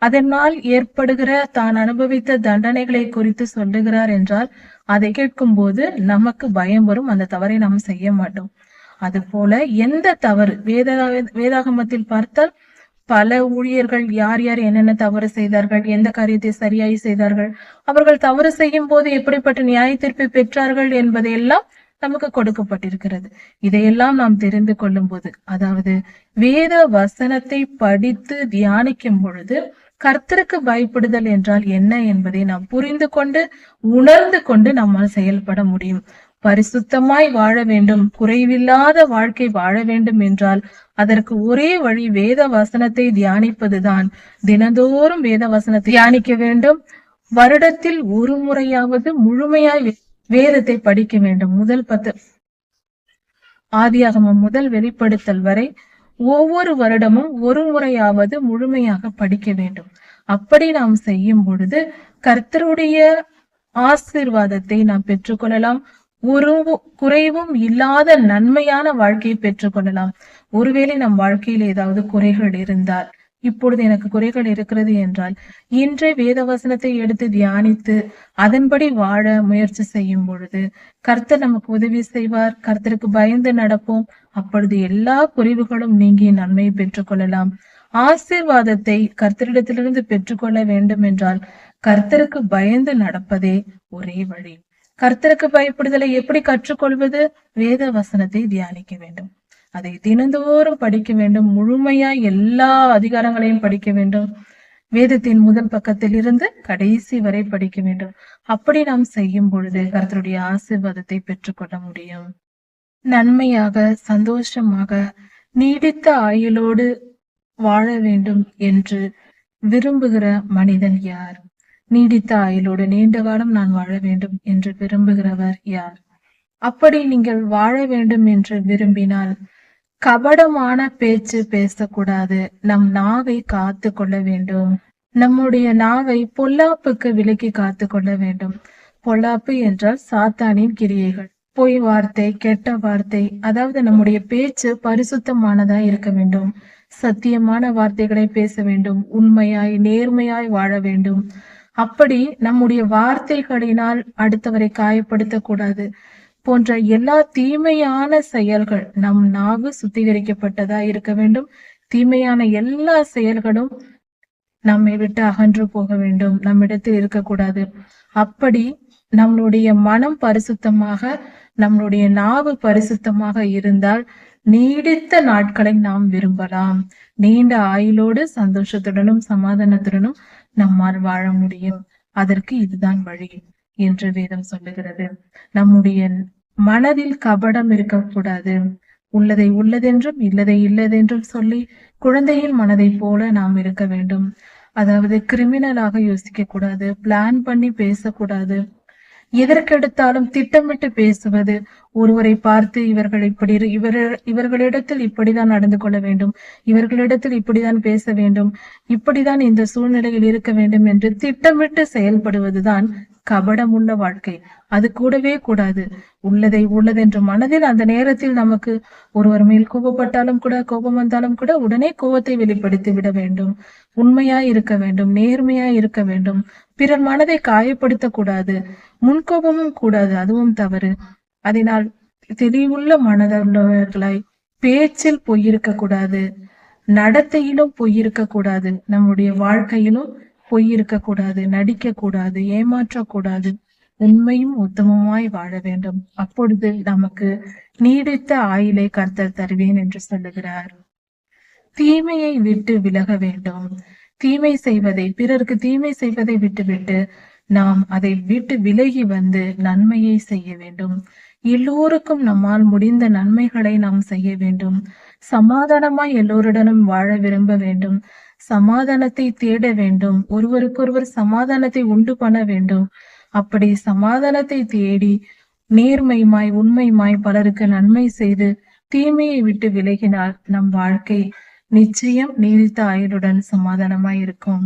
அதனால் ஏற்படுகிற தான் அனுபவித்த தண்டனைகளை குறித்து சொல்லுகிறார் என்றால் அதை கேட்கும் போது நமக்கு பயம் வரும். அந்த தவறை நாம் செய்ய மாட்டோம். அது போல எந்த தவறு வேதாகமத்தில் பார்த்தால் பல ஊழியர்கள் யார் யார் என்னென்ன தவறு செய்தார்கள், எந்த காரியத்தை சரியாய் செய்தார்கள், அவர்கள் தவறு செய்யும் போது எப்படிப்பட்ட நியாய தீர்ப்பை பெற்றார்கள் என்பதையெல்லாம் நமக்கு கொடுக்கப்பட்டிருக்கிறது. இதையெல்லாம் நாம் தெரிந்து கொள்ளும் போது, அதாவது வேத வசனத்தை படித்து தியானிக்கும் பொழுது கர்த்தருக்கு பயப்படுதல் என்றால் என்ன என்பதை நாம் புரிந்து கொண்டு உணர்ந்து கொண்டு நம்மால் செயல்பட முடியும். பரிசுத்தமாய் வாழ வேண்டும், குறைவில்லாத வாழ்க்கை வாழ வேண்டும் என்றால் அதற்கு ஒரே வழி வேத வசனத்தை தியானிப்பதுதான். தினந்தோறும் வேத வசனத்தை தியானிக்க வேண்டும். வருடத்தில் ஒரு முறையாவது முழுமையாய் வேதத்தை படிக்க வேண்டும். முதல் 10 ஆதியாகமம் முதல் வெளிப்படுத்தல் வரை ஒவ்வொரு வருடமும் ஒரு முறையாவது முழுமையாக படிக்க வேண்டும். அப்படி நாம் செய்யும் பொழுது கர்த்தருடைய ஆசீர்வாதத்தை நாம் பெற்றுக்கொள்ளலாம். ஒரு குறைவும் இல்லாத நன்மையான வாழ்க்கையை பெற்றுக்கொள்ளலாம். ஒருவேளை நம் வாழ்க்கையில் ஏதாவது குறைகள் இருந்தால், இப்பொழுது எனக்கு குறைகள் இருக்கிறது என்றால் இன்றே வேத வசனத்தை எடுத்து தியானித்து அதன்படி வாழ முயற்சி செய்யும் பொழுது கர்த்தர் நமக்கு உதவி செய்வார். கர்த்தருக்கு பயந்து நடப்போம். அப்பொழுது எல்லா குறைவுகளும் நீங்கி நன்மையை பெற்றுக்கொள்ளலாம். ஆசீர்வாதத்தை கர்த்தரிடத்திலிருந்து பெற்றுக்கொள்ள வேண்டும் என்றால் கர்த்தருக்கு பயந்து நடப்பதே ஒரே வழி. கர்த்தருக்கு பயப்படுதலை எப்படி கற்றுக்கொள்வது? வேத வசனத்தை தியானிக்க வேண்டும். அதை தினந்தோறும் படிக்க வேண்டும். முழுமையாய் எல்லா அதிகாரங்களையும் படிக்க வேண்டும். வேதத்தின் முதல் பக்கத்தில் இருந்து கடைசி வரை படிக்க வேண்டும். அப்படி நாம் செய்யும் பொழுது கர்த்தருடைய ஆசீர்வாதத்தை பெற்றுக்கொள்ள முடியும். நன்மையாக, சந்தோஷமாக, நீடித்த ஆயுளோடு வாழ வேண்டும் என்று விரும்புகிற மனிதன் யார்? நீடித்த ஆயுளோடு நீண்ட காலம் நான் வாழ வேண்டும் என்று விரும்புகிறவர் யார்? அப்படி நீங்கள் வாழ வேண்டும் என்று விரும்பினால் கபடமான பேச்சு பேசக்கூடாது. நம் நாவை காத்து கொள்ள வேண்டும். நம்முடைய நாவை பொல்லாப்புக்கு விலக்கி காத்து கொள்ள வேண்டும். பொல்லாப்பு என்றால் சாத்தானின் கிரியைகள், பொய் வார்த்தை, கெட்ட வார்த்தை. அதாவது நம்முடைய பேச்சு பரிசுத்தமானதா இருக்க வேண்டும். சத்தியமான வார்த்தைகளை பேச வேண்டும். உண்மையாய் நேர்மையாய் வாழ வேண்டும். அப்படி நம்முடைய வார்த்தைகளினால் அடுத்தவரை காயப்படுத்த கூடாது போன்ற எல்லா தீமையான செயல்கள், நம் நாவு சுத்திகரிக்கப்பட்டதா இருக்க வேண்டும். தீமையான எல்லா செயல்களும் நம்மை விட்டு அகன்று போக வேண்டும், நம்மிடத்தில் இருக்கக்கூடாது. அப்படி நம்மளுடைய மனம் பரிசுத்தமாக, நம்மளுடைய நாவு பரிசுத்தமாக இருந்தால் நீடித்த நாட்களை நாம் விரும்பலாம். நீண்ட ஆயுளோடு சந்தோஷத்துடனும் சமாதானத்துடனும் நம்மால் வாழ முடியும். அதற்கு இதுதான் வழி என்று வேதம் சொல்லுகிறது. நம்முடைய மனதில் கபடம் இருக்கக்கூடாது. உள்ளதை உள்ளதென்றும் இல்லதை இல்லதென்றும் சொல்லி குழந்தையின் மனதை போல நாம் இருக்க வேண்டும். அதாவது கிரிமினலாக யோசிக்க கூடாது, பிளான் பண்ணி பேசக்கூடாது. எதற்கெடுத்தாலும் திட்டமிட்டு பேசுவது, ஒருவரை பார்த்து இவர்களிடத்தில் இப்படிதான் நடந்து கொள்ள வேண்டும், இவர்களிடத்தில் இப்படிதான் பேச வேண்டும், இப்படிதான் இந்த சூழ்நிலையில் இருக்க வேண்டும் என்று திட்டமிட்டு செயல்படுவதுதான் கபடமுள்ள வாழ்க்கை. அது கூடவே கூடாது. உள்ளதை உள்ளதென்று மனதில் அந்த நேரத்தில் நமக்கு ஒருவர் மேல் கோபப்பட்டாலும் கூட, கோபம் வந்தாலும் கூட உடனே கோபத்தை வெளிப்படுத்தி விட வேண்டும். உண்மையாய் இருக்க வேண்டும், நேர்மையாய் இருக்க வேண்டும். பிறர் மனதை காயப்படுத்த கூடாது. முன்கோபமும் கூடாது, அதுவும் தவறு. அதனால் தெளிவுள்ள மனதுள்ளவர்களாய் பேச்சில் பொய்யிருக்க கூடாது, நடத்தையிலும் பொய்யிருக்க கூடாது, நம்முடைய வாழ்க்கையிலும் பொய்யிருக்க கூடாது, நடிக்க கூடாது, ஏமாற்றக்கூடாது. உண்மையும் உத்தமமாய் வாழ வேண்டும். அப்பொழுது நமக்கு நீடித்த ஆயுளை கர்த்தர் தருவேன் என்று சொல்லுகிறார். தீமையை விட்டு விலக வேண்டும். தீமை செய்வதை, பிறருக்கு தீமை செய்வதை விட்டுவிட்டு நாம் அதை விட்டு விலகி வந்து நன்மையை செய்ய வேண்டும். எல்லோருக்கும் நம்மால் முடிந்த நன்மைகளை நாம் செய்ய வேண்டும். சமாதானமாய் எல்லோருடனும் வாழ விரும்ப வேண்டும். சமாதானத்தை தேட வேண்டும். ஒருவருக்கொருவர் சமாதானத்தை உண்டு பண்ண வேண்டும். அப்படி சமாதானத்தை தேடி நேர்மையுமாய் உண்மையுமாய் பலருக்கு நன்மை செய்து தீமையை விட்டு விலகினால் நம் வாழ்க்கை நிச்சயம் நீடித்த ஆயுளுடன் சமாதானமாய் இருக்கும்.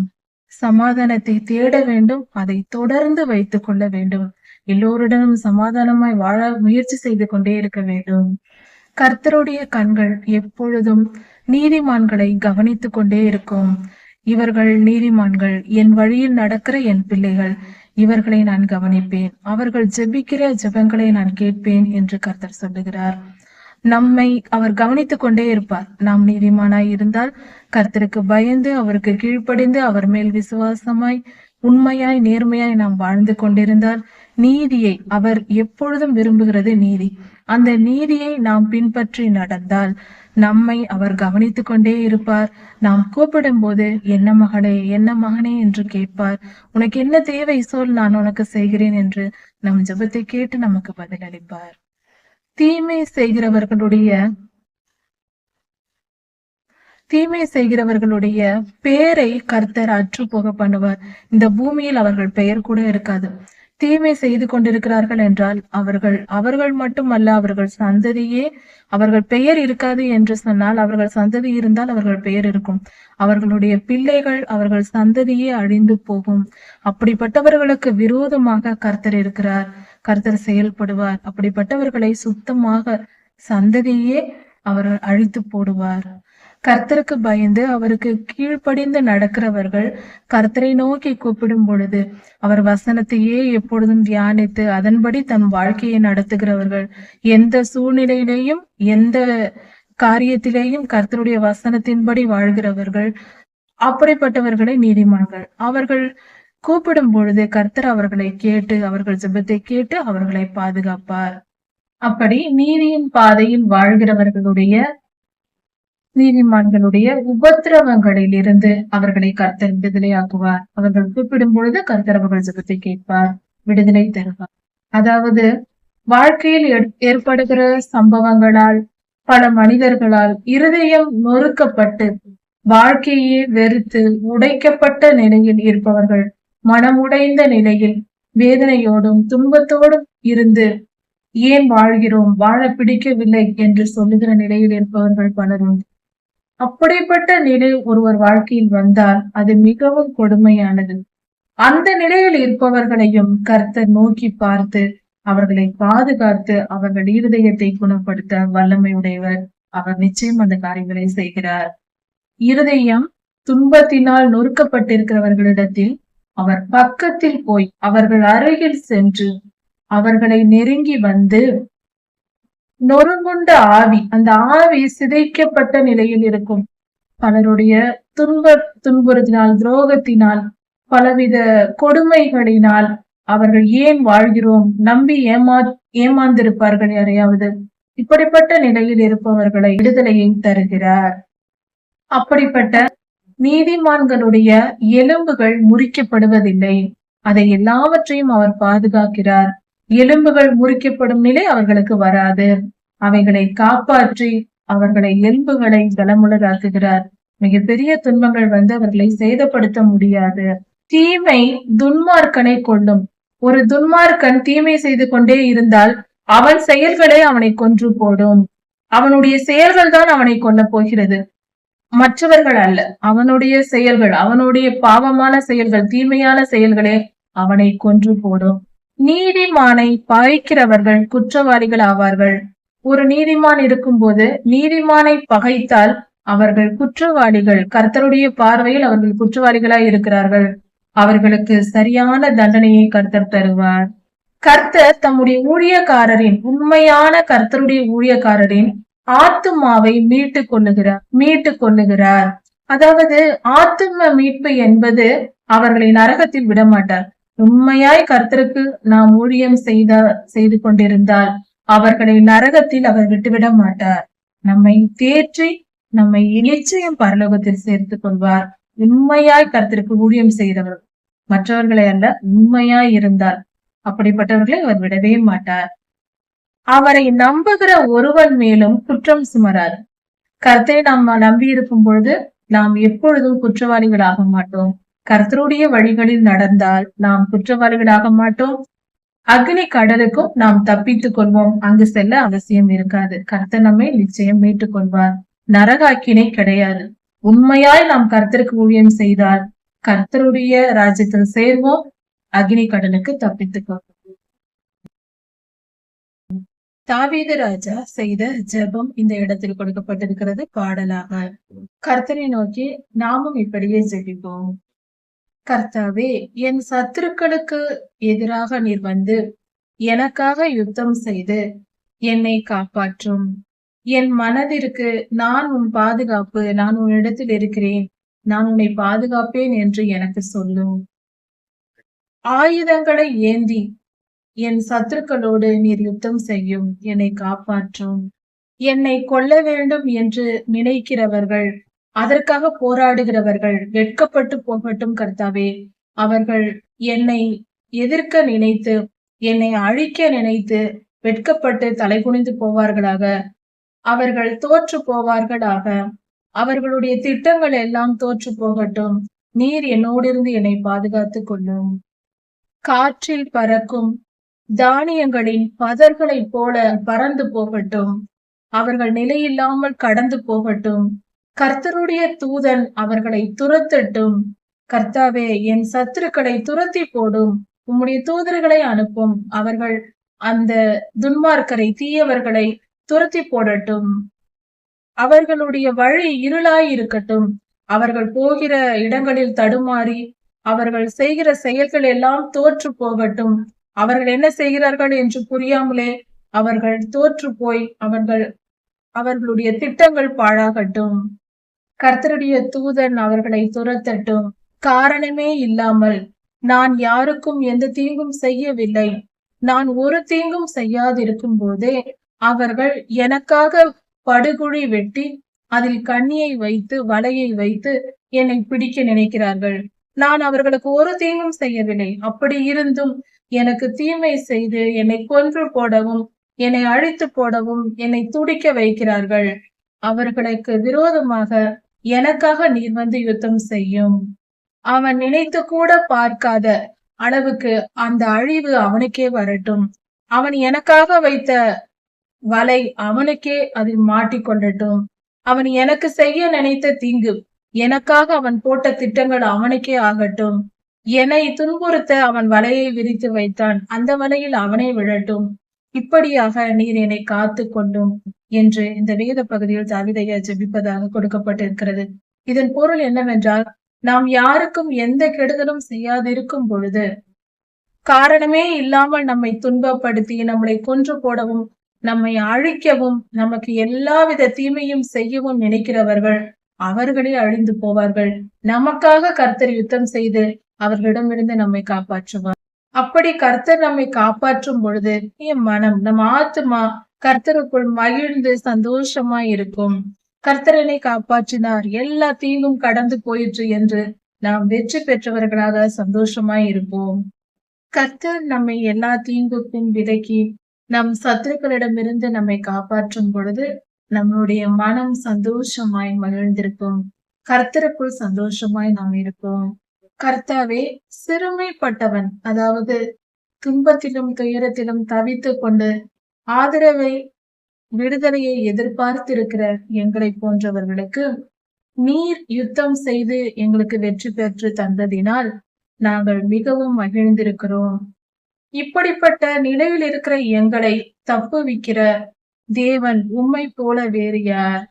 சமாதானத்தை தேட வேண்டும், அதை தொடர்ந்து வைத்துக் கொள்ள வேண்டும். எல்லோருடனும் சமாதானமாய் வாழ முயற்சி செய்து கொண்டே இருக்க வேண்டும். கர்த்தருடைய கண்கள் எப்பொழுதும் நீதிமான்களை கவனித்துக் கொண்டே இருக்கும். இவர்கள் நீதிமான்கள், என் வழியில் நடக்கிற என் பிள்ளைகள், இவர்களை நான் கவனிப்பேன், அவர்கள் ஜெபிக்கிற ஜெபங்களை நான் கேட்பேன் என்று கர்த்தர் சொல்லுகிறார். நம்மை அவர் கவனித்துக் கொண்டே இருப்பார். நாம் நீதிமானாய் இருந்தால் கர்த்தருக்கு பயந்து அவருக்கு கீழ்ப்படிந்து அவர் மேல் விசுவாசமாய் உண்மையாய் நேர்மையாய் நாம் வாழ்ந்து கொண்டிருந்தால் நீதியை அவர் எப்பொழுதும் விரும்புகிறது நீதி. அந்த நீதியை நாம் பின்பற்றி நடந்தால் நம்மை அவர் கவனித்துக் கொண்டே இருப்பார். நாம் கூப்பிடும் போது என்ன மகளே என்ன மகனே என்று கேட்பார். உனக்கு என்ன தேவை சொல், நான் உனக்கு செய்கிறேன் என்று நம் ஜெபத்தை கேட்டு நமக்கு பதில் அளிப்பார். தீமை செய்கிறவர்களுடைய பெயரை கர்த்தர் அற்று போக பண்ணுவார். இந்த பூமியில் அவர்கள் பெயர் கூட இருக்காது. தீமை செய்து கொண்டிருக்கிறார்கள் என்றால் அவர்கள் மட்டுமல்ல, அவர்கள் சந்ததியே, அவர்கள் பெயர் இருக்காது என்று சொன்னால் அவர்கள் சந்ததி இருந்தால் அவர்கள் பெயர் இருக்கும். அவர்களுடைய பிள்ளைகள், அவர்கள் சந்ததியே அழிந்து போகும். அப்படிப்பட்டவர்களுக்கு விரோதமாக கர்த்தர் இருக்கிறார். கர்த்தர் செயல்படுவார். அப்படிப்பட்டவர்களை சுத்தமாக சந்ததியே அவர் அழித்து போடுவார். கர்த்தருக்கு பயந்து அவருக்கு கீழ்ப்படிந்து நடக்கிறவர்கள் கர்த்தரை நோக்கி கூப்பிடும் பொழுது அவர் வசனத்தையே எப்பொழுதும் தியானித்து அதன்படி தன் வாழ்க்கையை நடத்துகிறவர்கள், எந்த சூழ்நிலையிலேயும் எந்த காரியத்திலேயும் கர்த்தருடைய வசனத்தின்படி வாழ்கிறவர்கள், அப்படிப்பட்டவர்களை நீதிமான்கள். அவர்கள் கூப்பிடும் பொழுது கர்த்தர் அவர்களை கேட்டு, அவர்கள் ஜெபத்தை கேட்டு அவர்களை பாதுகாப்பார். அப்படி நீதியின் பாதையில் வாழ்கிறவர்களுடைய நீதிமான்களுடைய உபத்திரவங்களில் இருந்து அவர்களை கர்த்தர் விடுதலையாக்குவார். அவர்கள் கூப்பிடும் பொழுது கர்த்தர் அவர்கள் ஜெபத்தை கேட்பார், விடுதலை தருவார். அதாவது வாழ்க்கையில் ஏற்படுகிற சம்பவங்களால், பல மனிதர்களால் இருதயம் நொறுக்கப்பட்டு வாழ்க்கையே வெறுத்து உடைக்கப்பட்ட நிலையில் இருப்பவர்கள், மனமுடைந்த நிலையில் வேதனையோடும் துன்பத்தோடும் இருந்து ஏன் வாழ்கிறோம், வாழ பிடிக்கவில்லை என்று சொல்லுகிற நிலையில் இருப்பவர்கள் பலரும். அப்படிப்பட்ட நிலை ஒருவர் வாழ்க்கையில் வந்தால் அது மிகவும் கொடுமையானது. அந்த நிலையில் இருப்பவர்களையும் கர்த்தர் நோக்கி பார்த்து அவர்களை பாதுகாத்து அவர்கள் இருதயத்தை குணப்படுத்த வல்லமையுடையவர். அவர் நிச்சயம் அந்த காரியங்களை செய்கிறார். இருதயம் துன்பத்தினால் நொறுக்கப்பட்டிருக்கிறவர்களிடத்தில் அவர் பக்கத்தில் போய் அவர்கள் அருகில் சென்று அவர்களை நெருங்கி வந்து, நொறுங்குண்ட ஆவி, அந்த ஆவி சிதைக்கப்பட்ட நிலையில் இருக்கும். பலருடைய துன்புறுத்தினால், துரோகத்தினால், பலவித கொடுமைகளினால் அவர்கள் ஏன் வாழ்கிறோம் நம்பி ஏமாந்திருப்பார்கள் யாரையாவது. இப்படிப்பட்ட நிலையில் இருப்பவர்களை விடுதலையை தருகிறார். அப்படிப்பட்ட நீதிமான்களுடைய எலும்புகள் முறிக்கப்படுவதில்லை. அதை எல்லாவற்றையும் அவர் பாதுகாக்கிறார். எலும்புகள் முறிக்கப்படும் நிலை அவர்களுக்கு வராது. அவைகளை காப்பாற்றி அவர்களை எலும்புகளை பலமுள்ளதாக்குகிறார். மிகப்பெரிய துன்பங்கள் வந்து அவர்களை சேதப்படுத்த முடியாது. தீமை துன்மார்க்கனை கொள்ளும். ஒரு துன்மார்க்கன் தீமை செய்து கொண்டே இருந்தால் அவன் செயல்களை அவனை கொன்று போடும். அவனுடைய செயல்கள் தான் அவனை கொல்ல போகிறது, மற்றவர்கள் அல்ல. அவனுடைய செயல்கள், அவனுடைய பாவமான செயல்கள், தீமையான செயல்களே அவனை கொன்று போடும். நீதிமானை பகைக்கிறவர்கள் குற்றவாளிகள் ஆவார்கள். ஒரு நீதிமான் இருக்கும்போது நீதிமானை பகைத்தால் அவர்கள் குற்றவாளிகள். கர்த்தருடைய பார்வையில் அவர்கள் குற்றவாளிகளாய் இருக்கிறார்கள். அவர்களுக்கு சரியான தண்டனையை கர்த்தர் தருவார். கர்த்தர் தம்முடைய ஊழியக்காரரின், உண்மையான கர்த்தருடைய ஊழியக்காரரின் ஆத்துமாவை மீட்டு கொள்ளுகிறார். அதாவது ஆத்தும மீட்பு என்பது அவர்களை நரகத்தில் விடமாட்டார். உண்மையாய் கர்த்தருக்கு நாம் ஊழியம் செய்து கொண்டிருந்தால் அவர்களை நரகத்தில் அவர் விட்டுவிட மாட்டார். நம்மை தேற்றி நம்மை நிச்சயம் பரலோகத்தில் சேர்த்துக் கொள்வார். உண்மையாய் கர்த்தருக்கு ஊழியம் செய்தவர், மற்றவர்களை அல்ல, உண்மையாய் இருந்தால் அப்படிப்பட்டவர்களை அவர் விடவே மாட்டார். அவரை நம்புகிற ஒருவன் மேலும் குற்றம் சுமராது. கர்த்தரை நாம் நம்பி இருக்கும் பொழுது நாம் எப்பொழுதும் குற்றவாளிகளாக மாட்டோம். கர்த்தருடைய வழிகளில் நடந்தால் நாம் குற்றவாளிகளாக மாட்டோம். அக்னி கடலுக்கும் நாம் தப்பித்துக் கொள்வோம். அங்கு செல்ல அவசியம் இருக்காது. கர்த்தர் நம்மை நிச்சயம் மீட்டுக் கொள்வார். நரகாக்கினை கிடையாது. உண்மையாய் நாம் கர்த்தருக்கு ஊழியம் செய்தால் கர்த்தருடைய ராஜ்யத்தில் சேர்வோம். அக்னி கடலுக்கு தப்பித்துக் கொள்வோம். தாவீது ராஜா செய்த ஜெபம் இந்த இடத்தில் கொடுக்கப்பட்டிருக்கிறது பாடலாக. கர்த்தரை நோக்கி நாமும் இப்படியே ஜெபிப்போம். கர்த்தாவே, என் சத்துருக்களுக்கு எதிராக நீர் வந்து எனக்காக யுத்தம் செய்து என்னை காப்பாற்றும். என் மனதிற்கு நான் உன் பாதுகாப்பு, நான் உன்னிடத்தில் இருக்கிறேன், நான் உன்னை பாதுகாப்பேன் என்று எனக்கு சொல்லும். ஆயுதங்களை ஏந்தி என் சத்துருக்களோடு நீர் யுத்தம் செய்யும், என்னை காப்பாற்றும். என்னை கொல்ல வேண்டும் என்று நினைக்கிறவர்கள், அதற்காக போராடுகிறவர்கள் வெட்கப்பட்டு போகட்டும் கர்த்தாவே. அவர்கள் என்னை எதிர்க்க நினைத்து, என்னை அழிக்க நினைத்து வெட்கப்பட்டு தலைகுனிந்து போவார்களாக. அவர்கள் தோற்று போவார்களாக. அவர்களுடைய திட்டங்கள் எல்லாம் தோற்று போகட்டும். நீர் என்னோடிருந்து என்னை பாதுகாத்துக் கொள்ளும். காற்றில் பறக்கும் தானியங்களின் பதர்களைப் போல பறந்து போகட்டும். அவர்கள் நிலையில்லாமல் கடந்து போகட்டும். கர்த்தருடைய தூதன் அவர்களை துரத்தட்டும். கர்த்தாவே, என் சத்துருக்களை துரத்தி போடும். உம்முடைய தூதர்களை அனுப்பும். அவர்கள் அந்த துன்மார்க்கரை, தீயவர்களை துரத்தி போடட்டும். அவர்களுடைய வழி இருளாய் இருக்கட்டும். அவர்கள் போகிற இடங்களில் தடுமாறி அவர்கள் செய்கிற செயல்கள் எல்லாம் தோற்று போகட்டும். அவர்கள் என்ன செய்கிறார்கள் என்று புரியாமலே அவர்கள் தோற்று போய் அவர்களுடைய திட்டங்கள் பாழாகட்டும். கர்த்தருடைய தூதன் அவர்களை துரத்தட்டும். காரணமே இல்லாமல் நான் யாருக்கும் எந்த தீங்கும் செய்யவில்லை, நான் ஒரு தீங்கும் செய்யாதிருக்கும் போதே அவர்கள் எனக்காக படுகுழி வெட்டி அதில் கண்ணியை வைத்து வலையை வைத்து என்னை பிடிக்க நினைக்கிறார்கள். நான் அவர்களுக்கு ஒரு தீங்கும் செய்யவில்லை. அப்படி இருந்தும் எனக்கு தீமை செய்து என்னை கொன்று போடவும், என்னை அழித்து போடவும், என்னை துடிக்க வைக்கிறார்கள். அவர்களுக்கு விரோதமாக எனக்காக நீர் வந்து யுத்தம் செய்யும். அவன் நினைத்து கூட பார்க்காத அளவுக்கு அந்த அழிவு அவனுக்கே வரட்டும். அவன் எனக்காக வைத்த வலை அவனுக்கே அதில் மாட்டிக்கொள்ளட்டும். அவன் எனக்கு செய்ய நினைத்த தீங்கு, எனக்காக அவன் போட்ட திட்டங்கள் அவனுக்கே ஆகட்டும். என்னை துன்புறுத்த அவன் வலையை விரித்து வைத்தான், அந்த வலையில் அவனே விழட்டும். இப்படியாக நீர் என்னை காத்து கொண்டும் என்று இந்த வேத பகுதியில் தாவீதையா ஜெபிப்பதாக கொடுக்கப்பட்டிருக்கிறது. இதன் பொருள் என்னவென்றால், நாம் யாருக்கும் எந்த கெடுதலும் செய்யாதிருக்கும் பொழுது, காரணமே இல்லாமல் நம்மை துன்பப்படுத்தி நம்மளை கொன்று போடவும், நம்மை அழிக்கவும், நமக்கு எல்லாவித தீமையும் செய்யவும் நினைக்கிறவர்கள் அவர்களே அழிந்து போவார்கள். நமக்காக கர்த்தர் யுத்தம் செய்து அவர்களிடமிருந்து நம்மை காப்பாற்றுவார். அப்படி கர்த்தர் நம்மை காப்பாற்றும் பொழுது என் மனம், நம் ஆத்துமா கர்த்தருக்குள் மகிழ்ந்து சந்தோஷமா இருக்கும். கர்த்தரனை காப்பாற்றினார், எல்லா தீங்கும் கடந்து போயிற்று என்று நாம் வெற்றி பெற்றவர்களாக சந்தோஷமாய் இருப்போம். கர்த்தர் நம்மை எல்லா தீங்குக்கும் விலக்கி நம் சத்துருக்களிடமிருந்து நம்மை காப்பாற்றும் பொழுது நம்முடைய மனம் சந்தோஷமாய் மகிழ்ந்திருக்கும். கர்த்தருக்குள் சந்தோஷமாய் நாம் இருப்போம். கர்த்தாவே, சிறுமைப்பட்டவன், அதாவது துன்பத்திலும் துயரத்திலும் தவித்து கொண்டு ஆதரவை, விடுதலையை எதிர்பார்த்திருக்கிற எங்களை போன்றவர்களுக்கு நீர் யுத்தம் செய்து எங்களுக்கு வெற்றி பெற்று தந்ததினால் நாங்கள் மிகவும் மகிழ்ந்திருக்கிறோம். இப்படிப்பட்ட நிலையில் இருக்கிற எங்களை தப்புவிக்கிற தேவன் உம்மை போல வேறு யார்?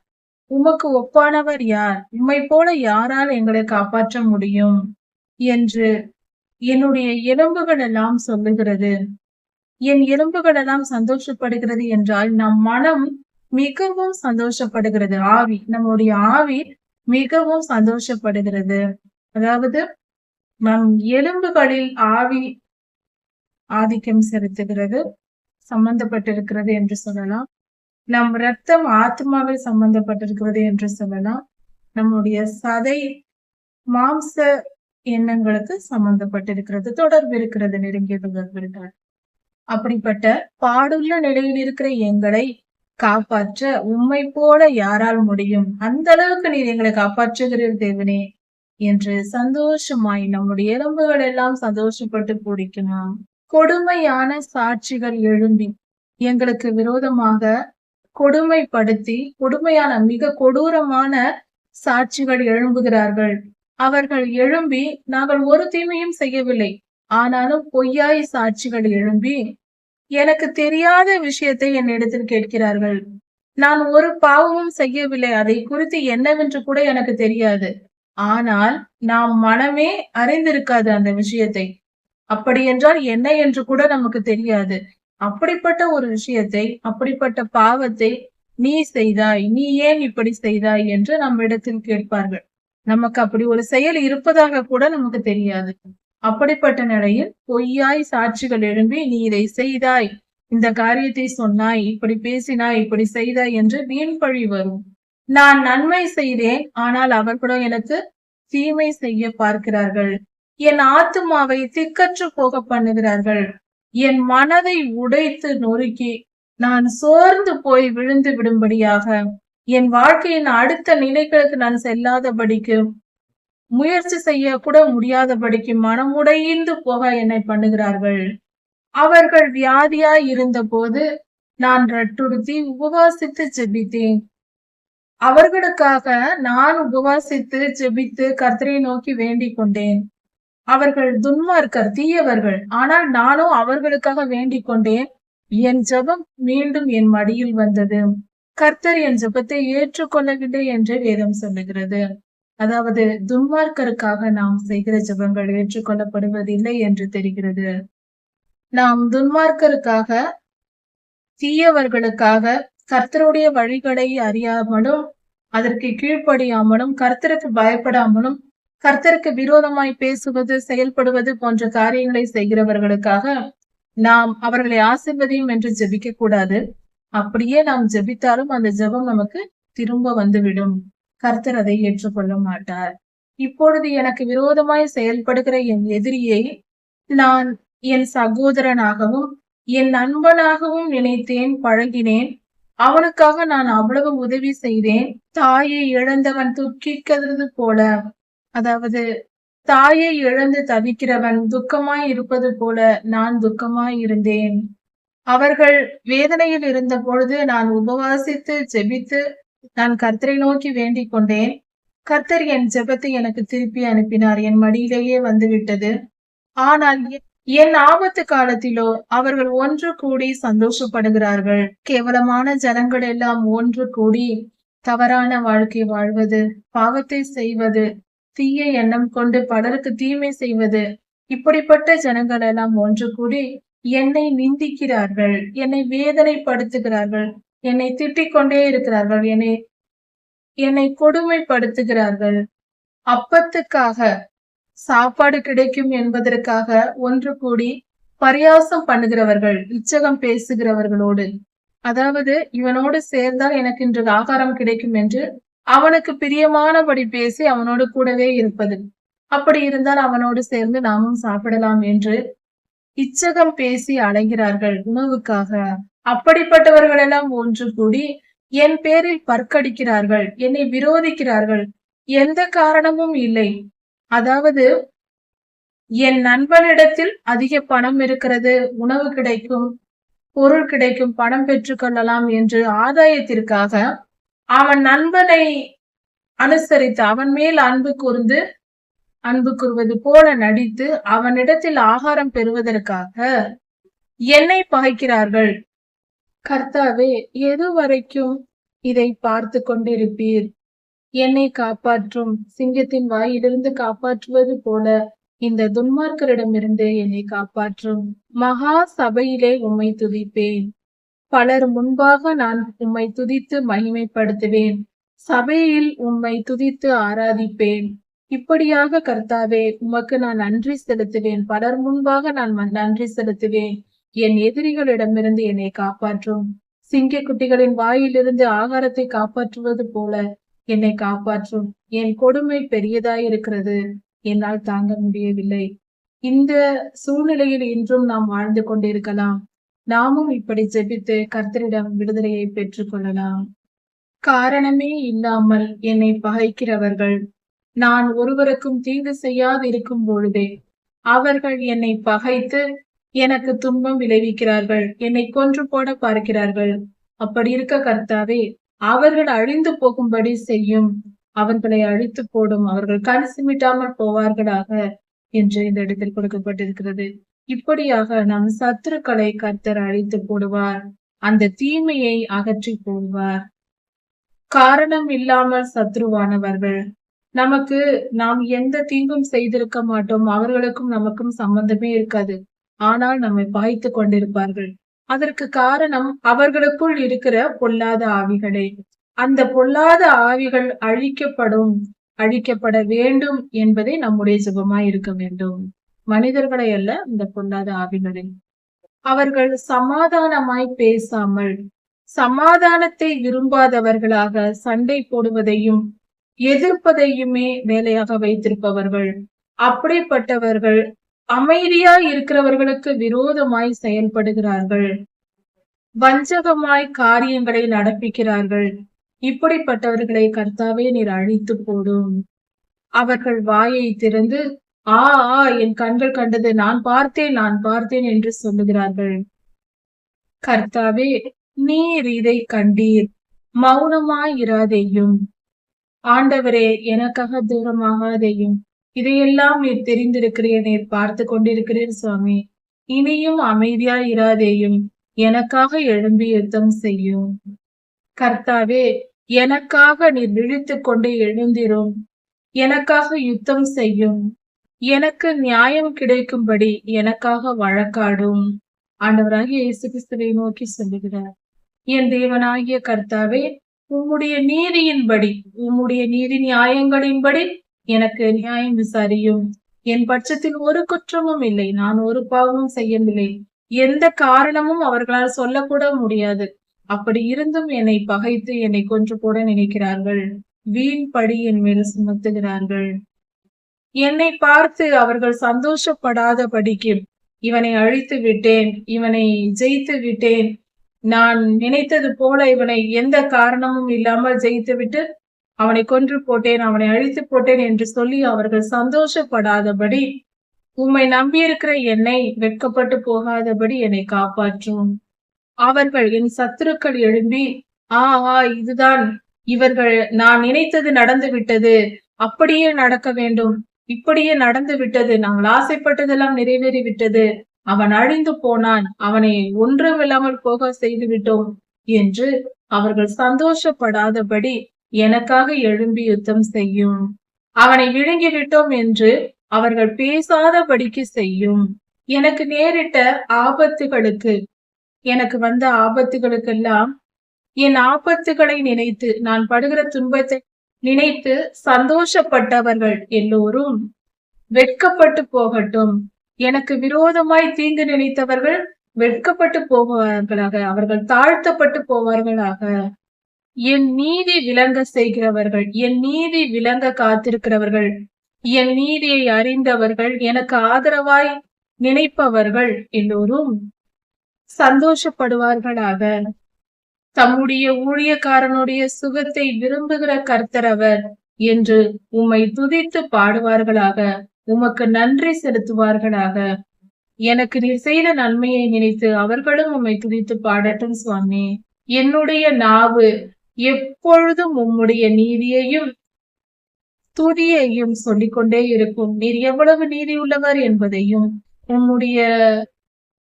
உமக்கு ஒப்பானவர் யார்? உம்மை போல யாரால் எங்களை காப்பாற்ற முடியும் என்று என்னுடைய எலும்புகள் எல்லாம் சொல்லுகிறது. என் எலும்புகள் எல்லாம் சந்தோஷப்படுகிறது என்றால் நம் மனம் மிகவும் சந்தோஷப்படுகிறது. நம்முடைய ஆவி மிகவும் சந்தோஷப்படுகிறது. அதாவது நம் எலும்புகளில் ஆவி ஆதிக்கம் செலுத்துகிறது, சம்பந்தப்பட்டிருக்கிறது என்று சொல்லலாம். நம் ரத்தம் ஆத்மாவில் சம்பந்தப்பட்டிருக்கிறது என்று சொல்லலாம். நம்முடைய சதை மாம்ச எண்ணங்களுக்கு சம்பந்தப்பட்டிருக்கிறது, தொடர்பு இருக்கிறது, நெருங்கிய தொடர்பு இருக்கிறது. அப்படிப்பட்ட பாடுள்ள நிலையில் இருக்கிற எங்களை காப்பாற்ற உம்மை போல யாரால் முடியும்? அந்த அளவுக்கு நீர் எங்களை காப்பாற்றுகிறீர் தேவனே என்று சந்தோஷமாய் நம்முடைய எலும்புகள் எல்லாம் சந்தோஷப்பட்டு பூரிக்கணும். கொடுமையான சாட்சிகள் எழும்பி எங்களுக்கு விரோதமாக கொடுமைப்படுத்தி கொடுமையான மிக கொடூரமான சாட்சிகள் எழும்புகிறார்கள். அவர்கள் எழும்பி நாங்கள் ஒரு தீமையும் செய்யவில்லை, ஆனாலும் பொய்யாய் சாட்சிகள் எழும்பி எனக்கு தெரியாத விஷயத்தை என்னிடத்தில் கேட்கிறார்கள். நான் ஒரு பாவமும் செய்யவில்லை, அதை குறித்து என்னவென்று கூட எனக்கு தெரியாது. ஆனால் நாம் மனமே அறிந்திருக்காது அந்த விஷயத்தை. அப்படி என்றால் என்ன என்று கூட நமக்கு தெரியாது. அப்படிப்பட்ட ஒரு விஷயத்தை, அப்படிப்பட்ட பாவத்தை நீ செய்தாய், நீ ஏன் இப்படி செய்தாய் என்று நம்மிடத்தில் கேட்பார்கள். நமக்கு அப்படி ஒரு செயல் இருப்பதாக கூட நமக்கு தெரியாது. அப்படிப்பட்ட நிலையில் பொய்யாய் சாட்சிகள் எழும்பி நீ இதை செய்தாய், இந்த காரியத்தை சொன்னாய், இப்படி பேசினாய், இப்படி செய்தாய் என்று வீண் பழி வரும். நான் நன்மை செய்தேன், ஆனால் அவர்களோ எனக்கு தீமை செய்ய பார்க்கிறார்கள். என் ஆத்துமாவை திக்கற்று போக பண்ணுகிறார்கள். என் மனதை உடைத்து நொறுக்கி நான் சோர்ந்து போய் விழுந்து விடும்படியாக, என் வாழ்க்கையின் அடுத்த நிலைகளுக்கு நான் செல்லாதபடிக்கு, முயற்சி செய்ய கூட முடியாதபடிக்கு மனமுடைந்து போக என்னை பண்ணுகிறார்கள். அவர்கள் வியாதியாய் இருந்த போது நான் ரட்டுடுத்தி உபவாசித்து ஜெபித்தேன். அவர்களுக்காக நான் உபவாசித்து ஜெபித்து கர்த்தரை நோக்கி வேண்டிக் கொண்டேன். அவர்கள் துன்மார்க்கர், தீயவர்கள். ஆனால் நானோ அவர்களுக்காக வேண்டிக் கொண்டேன். என் ஜெபம் மீண்டும் என் மடியில் வந்தது. கர்த்தர் என் ஜெபத்தை ஏற்றுக்கொள்ளவில்லை என்று வேதம் சொல்லுகிறது. அதாவது துன்மார்க்கருக்காக நாம் செய்கிற ஜெபங்கள் ஏற்றுக்கொள்ளப்படுவதில்லை என்று தெரிகிறது. நாம் துன்மார்க்கருக்காக, தீயவர்களுக்காக, கர்த்தருடைய வழிகளை அறியாமலும் அதற்கு கீழ்ப்படியாமலும் கர்த்தருக்கு பயப்படாமலும் கர்த்தருக்கு விரோதமாய் பேசுவது, செயல்படுவது போன்ற காரியங்களை செய்கிறவர்களுக்காக நாம் அவர்களை ஆசீர்வதியும் என்று ஜெபிக்க கூடாது. அப்படியே நாம் ஜெபித்தாலும் அந்த ஜெபம் நமக்கு திரும்ப வந்துவிடும். கர்த்தர் அதை ஏற்றுக்கொள்ள மாட்டார். இப்பொழுது எனக்கு விரோதமாய் செயல்படுகிற என் எதிரியை நான் என் சகோதரனாகவும் என் நண்பனாகவும் நினைத்தேன், பழகினேன். அவனுக்காக நான் அவ்வளவு உதவி செய்தேன். தாயை இழந்தவன் துக்கிக்கிறது போல, அதாவது தாயை இழந்து தவிக்கிறவன் துக்கமாய் இருப்பது போல நான் துக்கமாய் இருந்தேன். அவர்கள் வேதனையில் இருந்த பொழுது நான் உபவாசித்து ஜெபித்து நான் கர்த்தரை நோக்கி வேண்டிக் கொண்டேன். கர்த்தர் என் ஜெபத்தை எனக்கு திருப்பி அனுப்பினார். என் மடியிலேயே வந்துவிட்டது. ஆனால் என் ஆபத்து காலத்திலோ அவர்கள் ஒன்று கூடி சந்தோஷப்படுகிறார்கள். கேவலமான ஜனங்கள் எல்லாம் ஒன்று கூடி தவறான வாழ்க்கை வாழ்வது, பாவத்தை செய்வது, தீய எண்ணம் கொண்டு பலருக்கு தீமை செய்வது, இப்படிப்பட்ட ஜனங்கள் எல்லாம் ஒன்று கூடி என்னை நிந்திக்கிறார்கள், என்னை வேதனைப்படுத்துகிறார்கள், என்னை திட்டிக் கொண்டே இருக்கிறார்கள், என்னை கொடுமைப்படுத்துகிறார்கள். அப்பத்துக்காக, சாப்பாடு கிடைக்கும் என்பதற்காக ஒன்று கூடி பரியாசம் பண்ணுகிறவர்கள், இச்சகம் பேசுகிறவர்களோடு, அதாவது இவனோடு சேர்ந்தால் எனக்கு இன்று ஆகாரம் கிடைக்கும் என்று அவனுக்கு பிரியமானபடி பேசி அவனோடு கூடவே இருப்பது. அப்படி இருந்தால் அவனோடு சேர்ந்து நாமும் சாப்பிடலாம் என்று இச்சகம் பேசி அலைகிறார்கள் உணவுக்காக. அப்படிப்பட்டவர்கள் எல்லாம் ஒன்று கூடி என் பேரில் பற்கடிக்கிறார்கள், என்னை விரோதிக்கிறார்கள். எந்த காரணமும் இல்லை. அதாவது என் நண்பனிடத்தில் அதிக பணம் இருக்கிறது, உணவு கிடைக்கும், பொருள் கிடைக்கும், பணம் பெற்றுக்கொள்ளலாம் என்று ஆதாயத்திற்காக அவன் நண்பனை அனுசரித்து அவன் மேல் அன்பு கூறுவது போல நடித்து அவனிடத்தில் ஆகாரம் பெறுவதற்காக என்னை பகைக்கிறார்கள். கர்த்தாவே, எது வரைக்கும் இதை பார்த்து கொண்டிருப்பீர்? என்னை காப்பாற்றும். சிங்கத்தின் வாயிலிருந்து காப்பாற்றுவது போல இந்த துன்மார்க்கரிடமிருந்து என்னை காப்பாற்றும். மகா சபையிலே உம்மை துதிப்பேன். பலர் முன்பாக நான் உம்மை துதித்து மகிமைப்படுத்துவேன். சபையில் உம்மை துதித்து ஆராதிப்பேன். இப்படியாக கர்த்தாவே, உமக்கு நான் நன்றி செலுத்துவேன். பலர் முன்பாக நான் நன்றி செலுத்துவேன். என் எதிரிகளிடமிருந்து என்னை காப்பாற்றும். சிங்க குட்டிகளின் வாயிலிருந்து ஆகாரத்தை காப்பாற்றுவது போல என்னை காப்பாற்றும். என் கொடுமை பெரியதாய் இருக்கிறது, என்னால் தாங்க முடியவில்லை. இந்த சூழ்நிலையில் இன்றும் நாம் வாழ்ந்து கொண்டிருக்கலாம். நாமும் இப்படி ஜெபித்து கர்த்தரிடம் விடுதலையை பெற்றுக் கொள்ளலாம். காரணமே இல்லாமல் என்னை பகைக்கிறவர்கள், நான் ஒருவருக்கும் தீங்கு செய்யாது இருக்கும் பொழுதே அவர்கள் என்னை பகைத்து எனக்கு துன்பம் விளைவிக்கிறார்கள், என்னை கொன்று போட பார்க்கிறார்கள். அப்படி இருக்க கர்த்தாவே, அவர்கள் அழிந்து போகும்படி செய்யும், அவர்களை அழித்து போடும், அவர்கள் கண் சிமிட்டாமல் போவார்களாக என்று இந்த இடத்தில் கொடுக்கப்பட்டிருக்கிறது. இப்படியாக நம் சத்துருக்களை கர்த்தர் அழித்து போடுவார், அந்த தீமையை அகற்றி போடுவார். காரணம் இல்லாமல் சத்ருவானவர்கள் நமக்கு நாம் எந்த தீங்கும் செய்திருக்க மாட்டோம், அவர்களுக்கும் நமக்கும் சம்பந்தமே இருக்காது. ஆனால் நம்மை பாய்த்து கொண்டிருப்பார்கள். அதற்கு காரணம் அவர்களுக்குள் இருக்கிற பொல்லாத ஆவிகளே. அந்த பொல்லாத ஆவிகள் அழிக்கப்பட வேண்டும் என்பதே நம்முடைய ஜெபமாய் இருக்க வேண்டும். மனிதர்களை அல்ல, இந்த பொல்லாத ஆவிகளை. அவர்கள் சமாதானமாய் பேசாமல் சமாதானத்தை விரும்பாதவர்களாக சண்டை போடுவதையும் எதிர்ப்பதையுமே வேலையாக வைத்திருப்பவர்கள். அப்படிப்பட்டவர்கள் அமைதியாய் இருக்கிறவர்களுக்கு விரோதமாய் செயல்படுகிறார்கள், வஞ்சகமாய் காரியங்களை நடப்பிக்கிறார்கள். இப்படிப்பட்டவர்களை கர்த்தாவே நீர் அழித்து போடும். அவர்கள் வாயை திறந்து ஆ ஆ என் கண்கள் கண்டது, நான் பார்த்தேன் என்று சொல்லுகிறார்கள். கர்த்தாவே, நீர் இதை கண்டீர், மௌனமாய் இராதேயும். ஆண்டவரே, எனக்காக தூரமாகாதேயும். இதையெல்லாம் நீர் தெரிந்திருக்கிறீர், நீர் பார்த்து கொண்டிருக்கிறீர் சுவாமி. இனியும் அமைதியாய் இராதேயும், எனக்காக எழும்பி யுத்தம் செய்யும். கர்த்தாவே, எனக்காக நீர் விழித்துக் கொண்டு எழுந்திரும், எனக்காக யுத்தம் செய்யும், எனக்கு நியாயம் கிடைக்கும்படி எனக்காக வழக்காடும். ஆண்டவராகிய இயேசு கிறிஸ்துவை நோக்கி சொல்லுகிறார், என் தேவனாகிய கர்த்தாவே, உம்முடைய நீதியின்படி, உம்முடைய நீதி நியாயங்களின்படி எனக்கு நியாயம் விசாரியும். என் பட்சத்தில் ஒரு குற்றமும் இல்லை, நான் ஒரு பாவமும் செய்யவில்லை. எந்த காரணமும் அவர்களால் சொல்லக்கூட முடியாது. அப்படி இருந்தும் என்னை பகைத்து என்னை கொன்று போட நினைக்கிறார்கள், வீண் பழி என் மேல் சுமத்துகிறார்கள். என்னை பார்த்து அவர்கள் சந்தோஷப்படாதபடிக்கு இவனை அழித்து விட்டேன், இவனை ஜெயித்து விட்டேன், நான் நினைத்தது போல இவனை எந்த காரணமும் இல்லாமல் ஜெயித்து விட்டு அவனை கொன்று போட்டேன், அவனை அழித்து போட்டேன் என்று சொல்லி அவர்கள் சந்தோஷப்படாதபடி, உம்மை நம்பியிருக்கிற என்னை வெட்கப்பட்டு போகாதபடி என்னை காப்பாற்றும். அவர்கள் என் சத்துருக்கள் எழும்பி ஆ ஆ இதுதான், இவர்கள் நான் நினைத்தது நடந்து விட்டது, அப்படியே நடக்க வேண்டும், இப்படியே நடந்து விட்டது, நாங்கள் ஆசைப்பட்டதெல்லாம் நிறைவேறி விட்டது, அவன் அழிந்து போனான், அவனை ஒன்றுமில்லாமல் போக செய்து விட்டோம் என்று அவர்கள் சந்தோஷப்படாதபடி எனக்காக எழும்பி யுத்தம் செய்யும். அவனை விழுங்கி விட்டோம் என்று அவர்கள் பேசாதபடிக்கு செய்யும். எனக்கு நேரிட்ட ஆபத்துகளுக்கு, எனக்கு வந்த ஆபத்துகளுக்கெல்லாம் என் ஆபத்துகளை நினைத்து, நான் படுகிற துன்பத்தை நினைத்து சந்தோஷப்பட்டவர்கள் எல்லோரும் வெட்கப்பட்டு போகட்டும். எனக்கு விரோதமாய் தீங்கு நினைத்தவர்கள் வெட்கப்பட்டு போவார்களாக, அவர்கள் தாழ்த்தப்பட்டு போவார்களாக. என் நீதி விளங்க செய்கிறவர்கள், என் நீதி விளங்க காத்திருக்கிறவர்கள், என் நீதியை அறிந்தவர்கள், எனக்கு ஆதரவாய் நினைப்பவர்கள் எல்லோரும் சந்தோஷப்படுவார்களாக. தம்முடைய ஊழியக்காரனுடைய சுகத்தை விரும்புகிற கர்த்தரவர் என்று உம்மை துதித்து பாடுவார்களாக, உமக்கு நன்றி செலுத்துவார்களாக. எனக்கு நீர் செய்த நன்மையை நினைத்து அவர்களும் உம்மை துதித்து பாடட்டும் சுவாமி. என்னுடைய நாவு எப்பொழுதும் உம்முடைய நீதியையும் துதியையும் சொல்லிக்கொண்டே இருக்கும். நீர் எவ்வளவு நீதி உள்ளவர் என்பதையும், உம்முடைய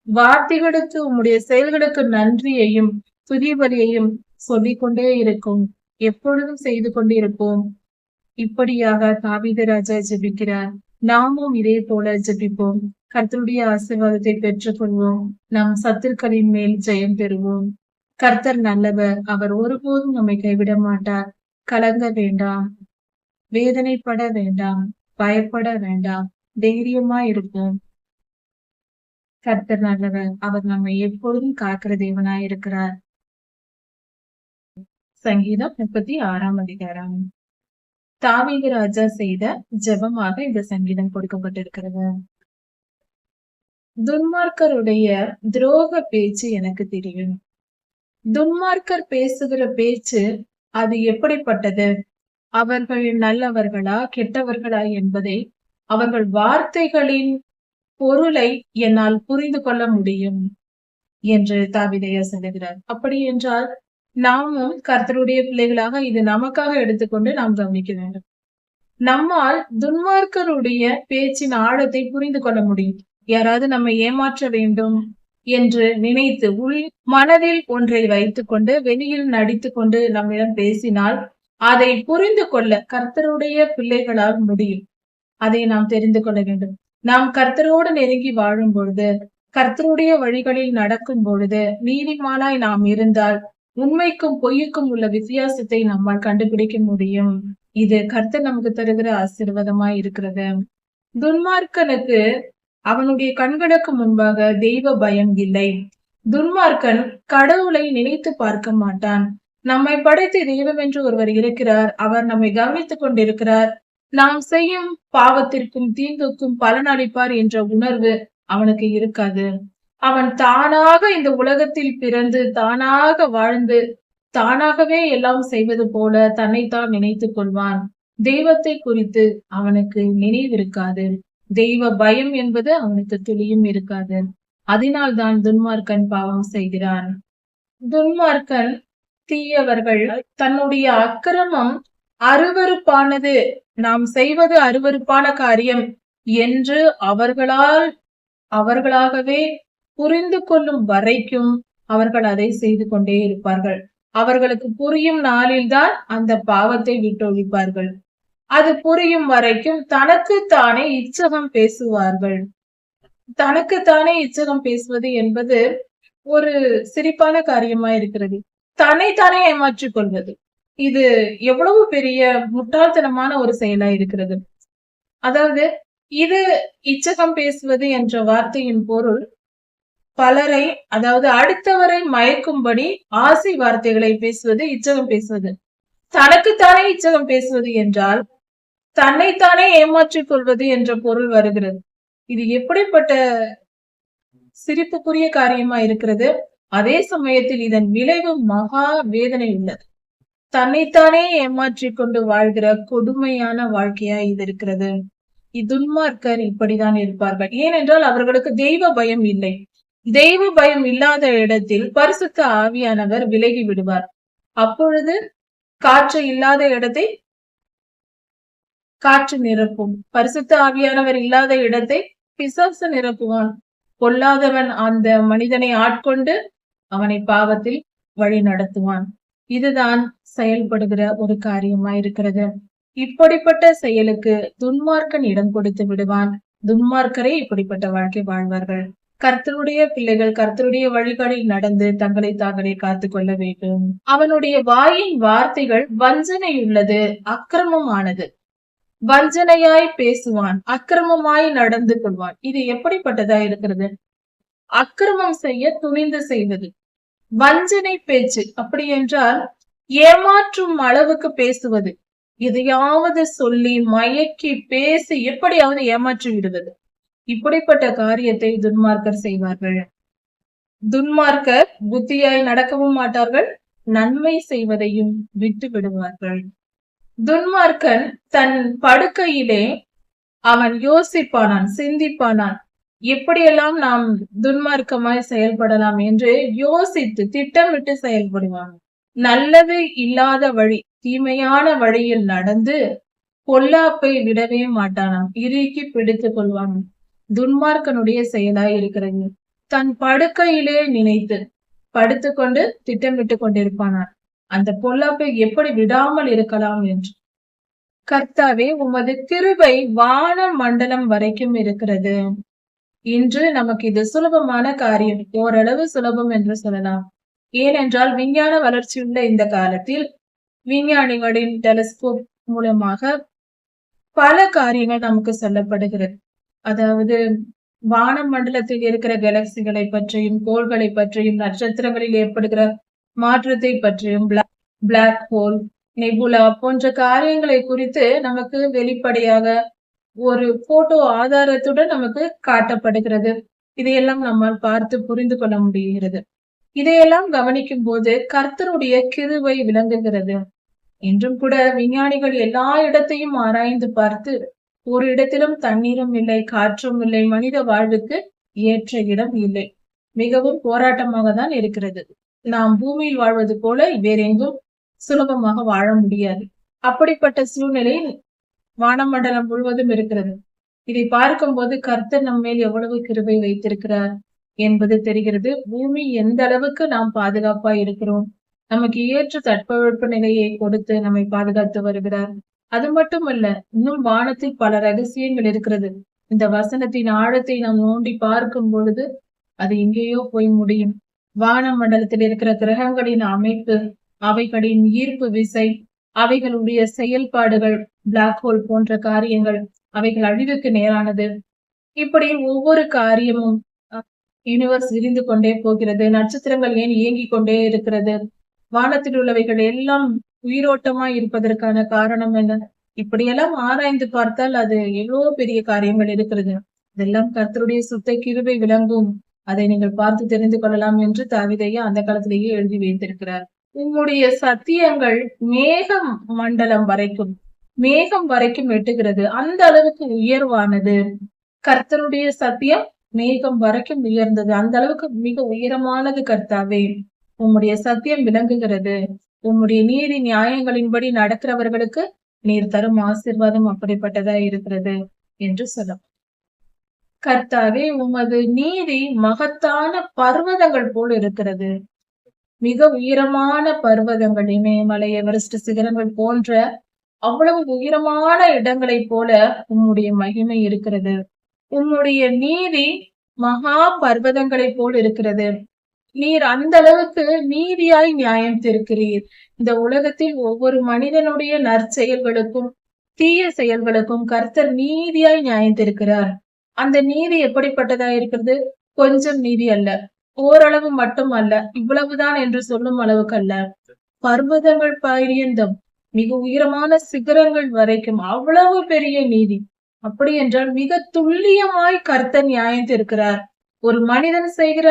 வார்த்தைகளுக்கு, உம்முடைய செயல்களுக்கு நன்றியையும் துதி பலியையும் சொல்லிக்கொண்டே இருக்கும், எப்பொழுதும் செய்து கொண்டிருப்போம். இப்படியாக தாவீது ராஜா ஜெபிக்கிறார். நாமும் இதே போல ஜெபிப்போம். கர்த்தருடைய ஆசீர்வாதத்தை பெற்றுக் கொள்வோம். நம் சத்துருக்களின் மேல் ஜெயம் பெறுவோம். கர்த்தர் நல்லவர், அவர் ஒருபோதும் நம்மை கைவிட மாட்டார். கலங்க வேண்டாம், வேதனைப்பட வேண்டாம், பயப்பட வேண்டாம், தைரியமா இருப்போம். கர்த்தர் நல்லவர், அவர் நம்மை எப்பொழுதும் காக்கிற தேவனாய் இருக்கிறார். சங்கீதம் 36 அதிகாரம். தாவீது ராஜா செய்த ஜெபமாக இந்த சங்கீதம் கொடுக்கப்பட்டிருக்கிறது. துன்மார்க்கருடைய துரோக பேச்சு எனக்கு தெரியும். துன்மார்க்கர் பேசுகிற பேச்சு அது எப்படிப்பட்டது, அவர்கள் நல்லவர்களா கெட்டவர்களா என்பதை அவர்கள் வார்த்தைகளின் பொருளை என்னால் புரிந்து கொள்ள முடியும் என்று தாவீதையா சொல்லுகிறார். அப்படி என்றால் நாமும் கர்த்தருடைய பிள்ளைகளாக இது நமக்காக எடுத்துக்கொண்டு நாம் கவனிக்க வேண்டும். நம்மால் துன்மார்க்கருடைய பேச்சின் ஆழத்தை புரிந்து கொள்ள முடியும். யாராவது நம்மை ஏமாற்ற வேண்டும் என்று நினைத்து உள் மனதில் ஒன்றை வைத்துக் கொண்டு வெளியில் நடித்துக் கொண்டு நம்மிடம் பேசினால் அதை புரிந்து கொள்ள கர்த்தருடைய பிள்ளைகளால் முடியும். அதை நாம் தெரிந்து கொள்ள வேண்டும். நாம் கர்த்தரோடு நெருங்கி வாழும் பொழுது, கர்த்தருடைய வழிகளில் நடக்கும் பொழுது, நீதிமானாய் நாம் இருந்தால் உண்மைக்கும் பொய்யுக்கும் உள்ள வித்தியாசத்தை நம்மால் கண்டுபிடிக்க முடியும். இது கர்த்தர் நமக்கு தருகிற ஆசீர்வாதமாய் இருக்கிறது. துன்மார்க்கனுக்கு அவனுடைய கண்களுக்கு முன்பாக தெய்வ பயம் இல்லை. துன்மார்க்கன் கடவுளை நினைத்து பார்க்க மாட்டான். நம்மை படைத்து தெய்வம் என்று ஒருவர் இருக்கிறார். அவர் நம்மை கவனித்துக் கொண்டிருக்கிறார். நாம் செய்யும் பாவத்திற்கும் தீங்குக்கும் பலனளிப்பார் என்ற உணர்வு அவனுக்கு இருக்காது. அவன் தானாக இந்த உலகத்தில் பிறந்து தானாக வாழ்ந்து தானாகவே எல்லாம் செய்வது போல தன்னைத்தான் நினைத்துக் கொள்வான். தெய்வத்தை குறித்து அவனுக்கு நினைவிருக்காது. தெய்வ பயம் என்பது அவனுக்கு துளியும் இருக்காது. அதனால்தான் துன்மார்க்கன் பாவம் செய்கிறான். துன்மார்க்கன் தீயவர்கள் தன்னுடைய அக்கிரமம் அருவருப்பானது, நாம் செய்வது அருவருப்பான காரியம் என்று அவர்களாகவே புரிந்து கொள்ளும் வரைக்கும் அவர்கள் அதை செய்து கொண்டே இருப்பார்கள். அவர்களுக்கு புரியும் நாளில்தான் அந்த பாவத்தை விட்டொழிப்பார்கள். அது புரியும் வரைக்கும் தனக்குத்தானே இச்சகம் பேசுவார்கள். தனக்குத்தானே இச்சகம் பேசுவது என்பது ஒரு சிரிப்பான காரியமா இருக்கிறது. தன்னைத்தானே ஏமாற்றிக் கொள்வது, இது எவ்வளவு பெரிய முட்டாள்தனமான ஒரு செயலா இருக்கிறது. அதாவது இது இச்சகம் பேசுவது என்ற வார்த்தையின் பொருள் பலரை, அதாவது அடுத்தவரை மயக்கும்படி ஆசை வார்த்தைகளை பேசுவது இச்சகம் பேசுவது. தனக்குத்தானே இச்சகம் பேசுவது என்றால் தன்னைத்தானே ஏமாற்றிக் கொள்வது என்ற பொருள் வருகிறது. இது எப்படிப்பட்ட சிரிப்புக்குரிய காரியமா இருக்கிறது. அதே சமயத்தில் இதன் விளைவு மகா வேதனை உள்ளது. தன்னைத்தானே ஏமாற்றிக் கொண்டு வாழ்கிற கொடுமையான வாழ்க்கையா இது இருக்கிறது. துன்மார்க்கர் இப்படிதான் இருப்பார்கள். ஏனென்றால் அவர்களுக்கு தெய்வ பயம் இல்லை. தெய்வ பயம் இல்லாத இடத்தில் பரிசுத்த ஆவியானவர் விலகி விடுவார். அப்பொழுது காற்று இல்லாத இடத்தை காற்று நிரப்பும். பரிசுத்த ஆவியானவர் இல்லாத இடத்தை பிசாசு நிரப்புவான். பொல்லாதவன் அந்த மனிதனை ஆட்கொண்டு அவனை பாவத்தில் வழி நடத்துவான். இதுதான் செயல்படுகிற ஒரு காரியமா இருக்கிறது. இப்படிப்பட்ட செயலுக்கு துன்மார்க்கன் இடம் கொடுத்து விடுவான். துன்மார்க்கரே இப்படிப்பட்ட வாழ்க்கை வாழ்வார்கள். கர்த்தருடைய பிள்ளைகள் கர்த்தருடைய வழிகளில் நடந்து தங்களை தாங்களே காத்து கொள்ள வேண்டும். அவனுடைய வாயின் வார்த்தைகள் வஞ்சனையுள்ளது, அக்கிரமமானது. வஞ்சனையாய் பேசுவான், அக்கிரமமாய் நடந்து கொள்வான். இது எப்படிப்பட்டதா இருக்கிறது? அக்கிரமம் செய்ய துணிந்து செய்வது, வஞ்சனை பேச்சு. அப்படி என்றால் ஏமாற்றும் அளவுக்கு பேசுவது, எதையாவது சொல்லி மயக்கி பேசி எப்படியாவது ஏமாற்றி விடுவது. இப்படிப்பட்ட காரியத்தை துன்மார்க்கர் செய்வார்கள். துன்மார்க்கர் புத்தியாய் நடக்கவும் மாட்டார்கள், நன்மை செய்வதையும் விட்டு விடுவார்கள். துன்மார்க்கன் தன் படுக்கையிலே அவன் யோசிப்பானான், சிந்திப்பானான், எப்படியெல்லாம் நாம் துன்மார்க்கமாய் செயல்படலாம் என்று யோசித்து திட்டமிட்டு செயல்படுவான். நல்லது இல்லாத வழி, தீமையான வழியில் நடந்து பொல்லாப்பை விடவே மாட்டானாம், இறுக்கி பிடித்துக் கொள்வான். துன்மார்க்கனுடைய செயலாய் இருக்கிறது. தன் படுக்கையிலே நினைத்து படுத்துக்கொண்டு திட்டமிட்டு கொண்டிருப்பானான், அந்த பொல்லாப்பை எப்படி விடாமல் இருக்கலாம் என்று. கர்த்தாவே, உமது கிருபை வான மண்டலம் வரைக்கும் இருக்கிறது. இன்று நமக்கு இது சுலபமான காரியம், ஓரளவு சுலபம் என்று சொல்லலாம். ஏனென்றால் விஞ்ஞான வளர்ச்சியுள்ள இந்த காலத்தில் விஞ்ஞானிகளின் டெலஸ்கோப் மூலமாக பல காரியங்கள் நமக்கு சொல்லப்படுகிறது. அதாவது வான மண்டலத்தில் இருக்கிற கேலக்சிகளை பற்றியும், கோள்களை பற்றியும், நட்சத்திரங்களில் ஏற்படுகிற மாற்றத்தை பற்றியும், பிளாக் ஹோல், நெபுலா போன்ற காரியங்களை குறித்து நமக்கு வெளிப்படையாக ஒரு போட்டோ ஆதாரத்துடன் நமக்கு காட்டப்படுகிறது. இதையெல்லாம் நம்மால் பார்த்து புரிந்து கொள்ள முடிகிறது. இதையெல்லாம் கவனிக்கும் போது கர்த்தருடைய கிருபை விளங்குகிறது. இன்றும் கூட விஞ்ஞானிகள் எல்லா இடத்தையும் ஆராய்ந்து பார்த்து ஒரு இடத்திலும் தண்ணீரும் இல்லை, காற்றும் இல்லை, மனித வாழ்வுக்கு ஏற்ற இடம் இல்லை. மிகவும் போராட்டமாக தான் இருக்கிறது. நாம் பூமியில் வாழ்வது போல வேறெங்கும் சுலபமாக வாழ முடியாது. அப்படிப்பட்ட சூழ்நிலை வானமண்டலம் முழுவதும் இருக்கிறது. இதை பார்க்கும்போது கர்த்தர் நம்மேல் எவ்வளவு கிருபை வைத்திருக்கிறார் என்பது தெரிகிறது. பூமி எந்த அளவுக்கு நாம் பாதுகாப்பா இருக்கிறோம், நமக்கு ஏற்ற தட்பவெப்ப நிலையை கொடுத்து நம்மை பாதுகாத்து வருகிறார். அது மட்டுமல்ல, இன்னும் வானத்தில் பல ரகசியங்கள் இருக்கிறது. இந்த வசனத்தின் ஆழத்தை நாம் நோண்டி பார்க்கும் பொழுது அது எங்கேயோ போய் முடியும். வான மண்டலத்தில் இருக்கிற கிரகங்களின் அமைப்பு, அவைகளின் ஈர்ப்பு விசை, அவைகளுடைய செயல்பாடுகள், பிளாக் ஹோல் போன்ற காரியங்கள், அவைகள் அழிவுக்கு நேரானது. இப்படி ஒவ்வொரு காரியமும் யூனிவர்ஸ் விரிந்து கொண்டே போகிறது. நட்சத்திரங்கள் ஏன் இயங்கிக் கொண்டே இருக்கிறது, வானத்தில் உள்ளவைகள் எல்லாம் உயிரோட்டமா இருப்பதற்கான காரணம் என்ன? இப்படியெல்லாம் ஆராய்ந்து பார்த்தால் அது எவ்வளவு பெரிய காரியங்கள் இருக்கிறது. இதெல்லாம் கர்த்தருடைய சுத்த கிருபை விளங்கும். அதை நீங்கள் பார்த்து தெரிந்து கொள்ளலாம் என்று தாவீதையா அந்த காலத்திலேயே எழுதி வைத்திருக்கிறார். உங்களுடைய சத்தியங்கள் மேகம் மண்டலம் வரைக்கும், மேகம் வரைக்கும் எட்டுகிறது. அந்த அளவுக்கு உயர்வானது. கர்த்தருடைய சத்தியம் மேகம் வரைக்கும் உயர்ந்தது. அந்த அளவுக்கு மிக உயரமானது. கர்த்தாவே, உம்முடைய சத்தியம் விளங்குகிறது. உம்முடைய நீதி நியாயங்களின்படி நடக்கிறவர்களுக்கு நீர் தரும் ஆசீர்வாதம் அப்படிப்பட்டதா இருக்கிறது என்று சொல்லும். கர்த்தாவே, உமது நீதி மகத்தான பர்வதங்கள் போல் இருக்கிறது. மிக உயரமான பர்வதங்கள், இமயமலை, எவரெஸ்ட் சிகரங்கள் போன்ற அவ்வளவு உயரமான இடங்களை போல உம்முடைய மகிமை இருக்கிறது. உம்முடைய நீதி மகா பர்வதங்களை போல் இருக்கிறது. நீர் அந்த அளவுக்கு நீதியாய் நியாயம் தீர்க்கிறீர். இந்த உலகத்தில் ஒவ்வொரு மனிதனுடைய நற்செயல்களுக்கும் தீய செயல்களுக்கும் கர்த்தர் நீதியாய் நியாயம் தீர்க்கிறார். அந்த நீதி எப்படிப்பட்டதா இருக்கிறது? கொஞ்சம் நீதி அல்ல, ஓரளவு மட்டும் அல்ல, இவ்வளவுதான் என்று சொல்லும் அளவுக்கு அல்ல. பர்வதங்கள் பரியந்தம், மிக உயரமான சிகரங்கள் வரைக்கும் அவ்வளவு பெரிய நீதி. அப்படி என்றால் மிக துல்லியமாய் கர்த்தர் நியாயம் தீர்க்கிறார். ஒரு மனிதன் செய்கிற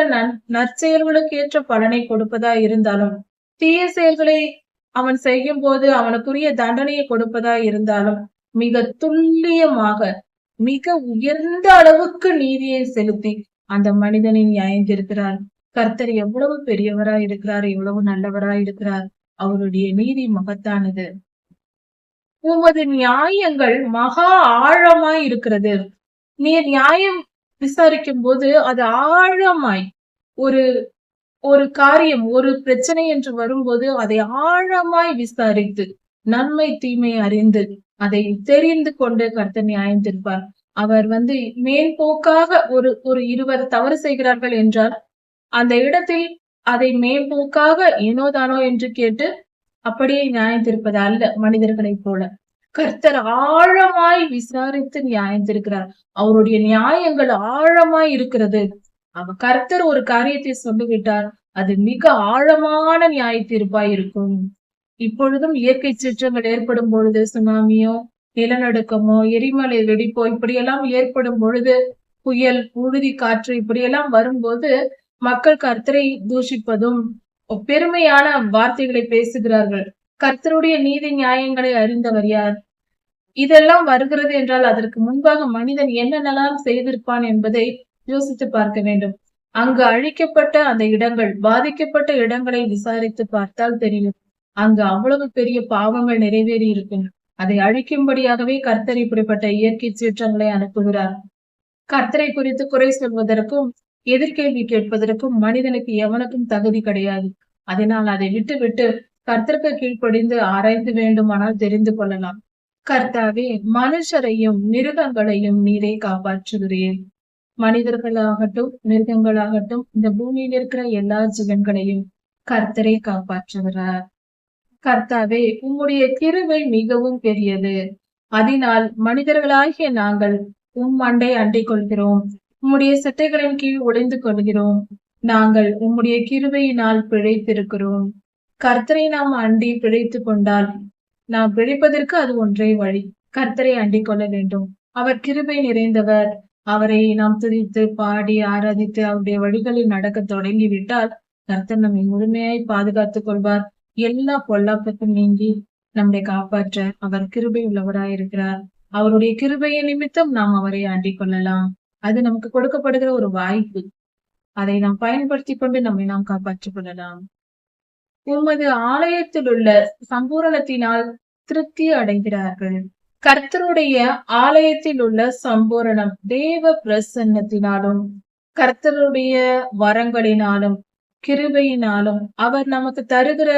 நற்செயல்களுக்கு ஏற்ற பலனை கொடுப்பதா இருந்தாலும், தீய செயல்களை அவன் செய்யும் போது அவனுக்குரிய தண்டனையை கொடுப்பதா இருந்தாலும், மிக துல்லியமாக மிக உயர்ந்த அளவுக்கு நீதியை செலுத்தி அந்த மனிதனை நியாயம் தீர்க்கிறார். கர்த்தர் எவ்வளவு பெரியவராய் இருக்கிறார், எவ்வளவு நல்லவராய் இருக்கிறார். அவருடைய நீதி மகத்தானது. உமது நியாயங்கள் மகா ஆழமாய் இருக்கிறது. நீர் நியாயம் விசாரிக்கும் போது அது ஆழமாய், ஒரு ஒரு காரியம், ஒரு பிரச்சனை என்று வரும்போது அதை ஆழமாய் விசாரித்து நன்மை தீமை அறிந்து அதை தெரிந்து கொண்டு கர்த்தர் நியாயம் தீர்ப்பார். அவர் மேம்போக்காக ஒரு இருவர் தவறு செய்கிறார்கள் என்றால் அந்த இடத்தில் அதை மேம்போக்காக ஏனோதானோ என்று கேட்டு அப்படியே நியாயம் தீர்ப்பது அல்ல. மனிதர்களைப் போல கர்த்தர் ஆழமாய் விசாரித்து நியாயம் தீர்க்கிறார். அவருடைய நியாயங்கள் ஆழமாய் இருக்கிறது. கர்த்தர் ஒரு காரியத்தை சொல்லிவிட்டார், அது மிக ஆழமான நியாய தீர்ப்பாய் இருக்கும். இப்பொழுதும் இயற்கை சீற்றங்கள் ஏற்படும் பொழுது, சுனாமியோ, நிலநடுக்கமோ, எரிமலை வெடிப்போ இப்படியெல்லாம் ஏற்படும் பொழுது, புயல், புழுதி காற்று இப்படியெல்லாம் வரும்போது மக்கள் கர்த்தரை தூஷிப்பதும் பெருமையான வார்த்தைகளை பேசுகிறார்கள். கர்த்தருடைய நீதி நியாயங்களை அறிந்தவர் யார்? இதெல்லாம் வருகிறது என்றால் அதற்கு முன்பாக மனிதன் என்னென்னலாம் செய்திருப்பான் என்பதை யோசித்து பார்க்க வேண்டும். அங்கு அழிக்கப்பட்ட அந்த இடங்கள், பாதிக்கப்பட்ட இடங்களை விசாரித்து பார்த்தால் தெரியும், அங்கு அவ்வளவு பெரிய பாவங்கள் நிறைவேறி இருக்கும். அதை அழிக்கும்படியாகவே கர்த்தர் இப்படிப்பட்ட இயற்கை சீற்றங்களை அனுப்புகிறார். கர்த்தரை குறித்து குறை சொல்வதற்கும் எதிர்கேள்வி கேட்பதற்கும் மனிதனுக்கு எவனுக்கும் தகுதி கிடையாது. அதனால் அதை விட்டு கர்த்தருக்கு கீழ்ப்படிந்து ஆராய்ந்து வேண்டுமானால் தெரிந்து கொள்ளலாம். கர்த்தாவே, மனுஷரையும் மிருகங்களையும் நீரே காப்பாற்றுகிறேன். மனிதர்களாகட்டும் மிருகங்களாகட்டும் இந்த பூமியில் இருக்கிற எல்லா ஜீவன்களையும் கர்த்தரை காப்பாற்றுகிறார். கர்த்தாவே, உம்முடைய கிருபை மிகவும் பெரியது. அதனால் மனிதர்களாகிய நாங்கள் அண்டை அண்டிக் கொள்கிறோம். உம்முடைய சிட்டைகளின் கீழ் ஒளிந்து கொள்கிறோம். நாங்கள் உம்முடைய கிருபையினால் பிழைத்திருக்கிறோம். கர்த்தரை நாம் அண்டி பிழைத்து கொண்டால் நாம் பிழைப்பதற்கு அது ஒன்றே வழி. கர்த்தரை அண்டிக் கொள்ள வேண்டும். அவர் கிருபை நிறைந்தவர். அவரை நாம் துதித்து பாடி ஆராதித்து அவருடைய வழிகளில் நடக்க தொடங்கிவிட்டால் கர்த்தர் நம்மை முழுமையாய் பாதுகாத்துக் கொள்வார். எல்லா பொல்லாப்புக்கும் நீங்கி நம்மை காப்பாற்ற அவர் கிருபை உள்ளவராயிருக்கிறார். அவருடைய கிருபையின் நிமித்தம் நாம் அவரை அண்டிக் கொள்ளலாம். அது நமக்கு கொடுக்கப்படுகிற ஒரு வாய்ப்பு. அதை நாம் பயன்படுத்திக் கொண்டு நம்மை நாம் காப்பாற்றிக் கொள்ளலாம். உமது ஆலயத்தில் உள்ள சம்பூரணத்தினால் திருப்தி அடைகிறார்கள். கர்த்தருடைய ஆலயத்தில் உள்ள சம்பூரணம் தேவ பிரசன்னத்தினாலும் கர்த்தருடைய வரங்களினாலும் கிருபையினாலும் அவர் நமக்கு தருகிற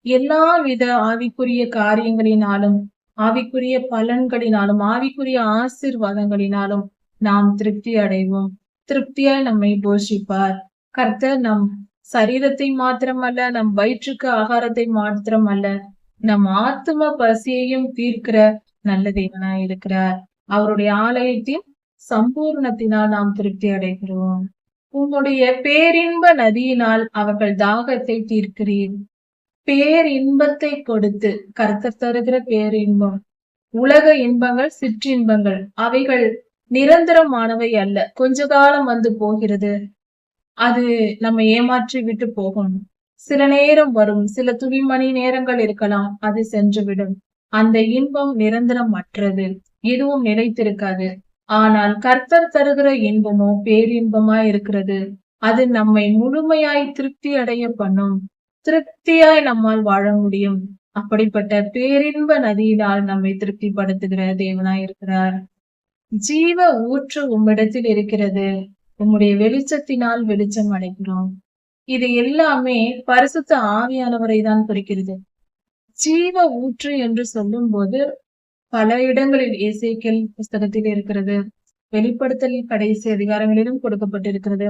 எல்லா வித ஆவிக்குரிய காரியங்களினாலும் ஆவிக்குரிய பலன்களினாலும் ஆவிக்குரிய ஆசீர்வாதங்களினாலும் நாம் திருப்தி அடைவோம். திருப்தியாய் நம்மை போஷிப்பார். கர்த்தர் நம் சரீரத்தை மாத்திரமல்ல, நம் வயிற்றுக்கு ஆகாரத்தை மாத்திரமல்ல, நம் ஆத்தும பசியையும் தீர்க்கிற நல்ல தேவனாய் இருக்கிறார். அவருடைய ஆலயத்தின் சம்பூர்ணத்தினால் நாம் திருப்தி அடைகிறோம். உன்னுடைய பேரின்ப நதியினால் அவர்கள் தாகத்தை தீர்க்கிறீர். பேரின்பத்தை கொடுத்து கர்த்தர் தருகிற பேரின்பம். உலக இன்பங்கள் சிற்றின்பங்கள் அவைகள் நிரந்தரமானவை அல்ல. கொஞ்ச காலம் வந்து போகிறது. அது நம்ம ஏமாற்றி விட்டு போகும். சில நேரம் வரும், சில துளிமணி நேரங்கள் இருக்கலாம், அது சென்றுவிடும். அந்த இன்பம் நிரந்தரமற்றது, எதுவும் நிலைத்திருக்காது. ஆனால் கர்த்தர் தருகிற இன்பமோ பேரின்பமாய் இருக்கிறது. அது நம்மை முழுமையாய் திருப்தி அடைய பண்ணும். திருப்தியாய் நம்மால் வாழ முடியும். அப்படிப்பட்ட பேரின்ப நதியினால் நம்மை திருப்திப்படுத்துகிற தேவனாய் இருக்கிறார். ஜீவ ஊற்று உம்மிடத்தில் இருக்கிறது. உம்முடைய வெளிச்சத்தினால் வெளிச்சம் அடைகிறோம். இது எல்லாமே பரிசுத்த ஆவியானவரை தான் குறிக்கிறது. ஜீவ ஊற்று என்று சொல்லும் போது பல இடங்களில் எசேக்கியேல் புஸ்தகத்தில் இருக்கிறது. வெளிப்படுத்தல் கடைசி அதிகாரங்களிலும் கொடுக்கப்பட்டிருக்கிறது.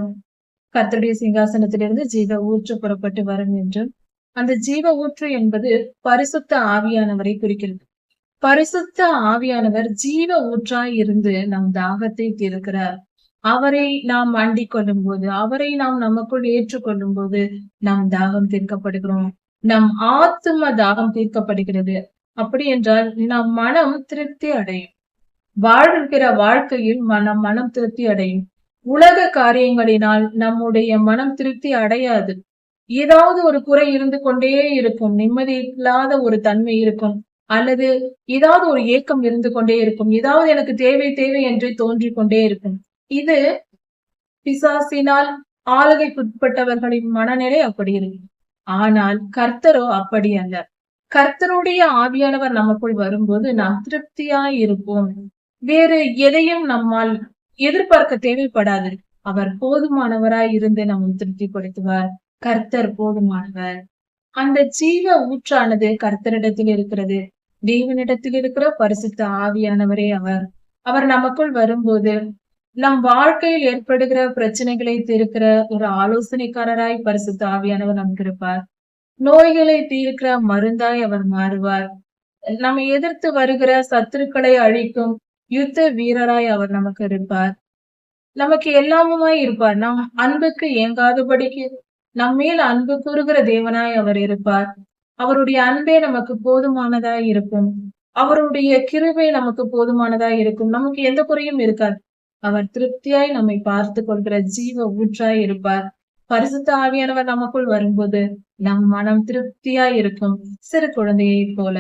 கர்த்தருடைய சிங்காசனத்திலிருந்து ஜீவ ஊற்று புறப்பட்டு வரும் என்று. அந்த ஜீவ ஊற்று என்பது பரிசுத்த ஆவியானவரை குறிக்கிறது. பரிசுத்த ஆவியானவர் ஜீவ ஊற்றாய் இருந்து நம் தாகத்தை தீர்க்கிறார். அவரை நாம் அண்டிக் கொள்ளும் போது, அவரை நாம் நமக்குள் ஏற்றுக்கொள்ளும் போது நாம் தாகம் தீர்க்கப்படுகிறோம். நம் ஆத்தும தாகம் தீர்க்கப்படுகிறது. அப்படி என்றால் நம் மனம் திருப்தி அடையும். வாழ்கிற வாழ்க்கையில் மனம் திருப்தி அடையும். உலக காரியங்களினால் நம்முடைய மனம் திருப்தி அடையாது. ஏதாவது ஒரு குறை இருந்து கொண்டே இருக்கும். நிம்மதி இல்லாத ஒரு தன்மை இருக்கும். அல்லது ஏதாவது ஒரு ஏக்கம் இருந்து கொண்டே இருக்கும். ஏதாவது எனக்கு தேவை தேவை என்று தோன்றிக் கொண்டே இருக்கும். இது பிசாசினால் ஆளுகைக்குட்பட்டவர்களின் மனநிலை அப்படி இருக்கு. ஆனால் கர்த்தரோ அப்படி அல்ல. கர்த்தருடைய ஆவியானவர் நமக்குள் வரும்போது நாம் திருப்தியாய் இருப்போம். வேறு எதையும் நம்மால் எதிர்பார்க்க தேவைப்படாது. அவர் போதுமானவராய் இருந்து நம்மை திருப்திப்படுத்துவார். கர்த்தர் போதுமானவர். அந்த ஜீவ ஊற்றானது கர்த்தரிடத்தில் இருக்கிறது. தேவனிடத்தில் இருக்கிற பரிசுத்த ஆவியானவரே அவர். அவர் நமக்குள் வரும்போது நம் வாழ்க்கையில் ஏற்படுகிற பிரச்சனைகளை தீர்க்கிற ஒரு ஆலோசனைக்காரராய் பரிசுத்த ஆவியானவர் நமக்கு இருப்பார். நோய்களை தீர்க்கிற மருந்தாய் அவர் மாறுவார். நம்மை எதிர்த்து வருகிற சத்துருக்களை அழிக்கும் யுத்த வீரராய் அவர் நமக்கு இருப்பார். நமக்கு எல்லாமுமாய் இருப்பார். நம் அன்புக்கு ஏங்காதபடிக்கு நம்மேல் அன்பு கூறுகிற தேவனாய் அவர் இருப்பார். அவருடைய அன்பே நமக்கு போதுமானதாய் இருக்கும். அவருடைய கிருபை நமக்கு போதுமானதாய் இருக்கும். நமக்கு எந்த குறையும் இருக்காது. அவர் திருப்தியாய் நம்மை பார்த்து கொள்கிற ஜீவ ஊற்றாய் இருப்பார். பரிசுத்த ஆவியானவர் நமக்குள் வரும்போது நம் மனம் திருப்தியாய் இருக்கும், சிறு குழந்தையை போல.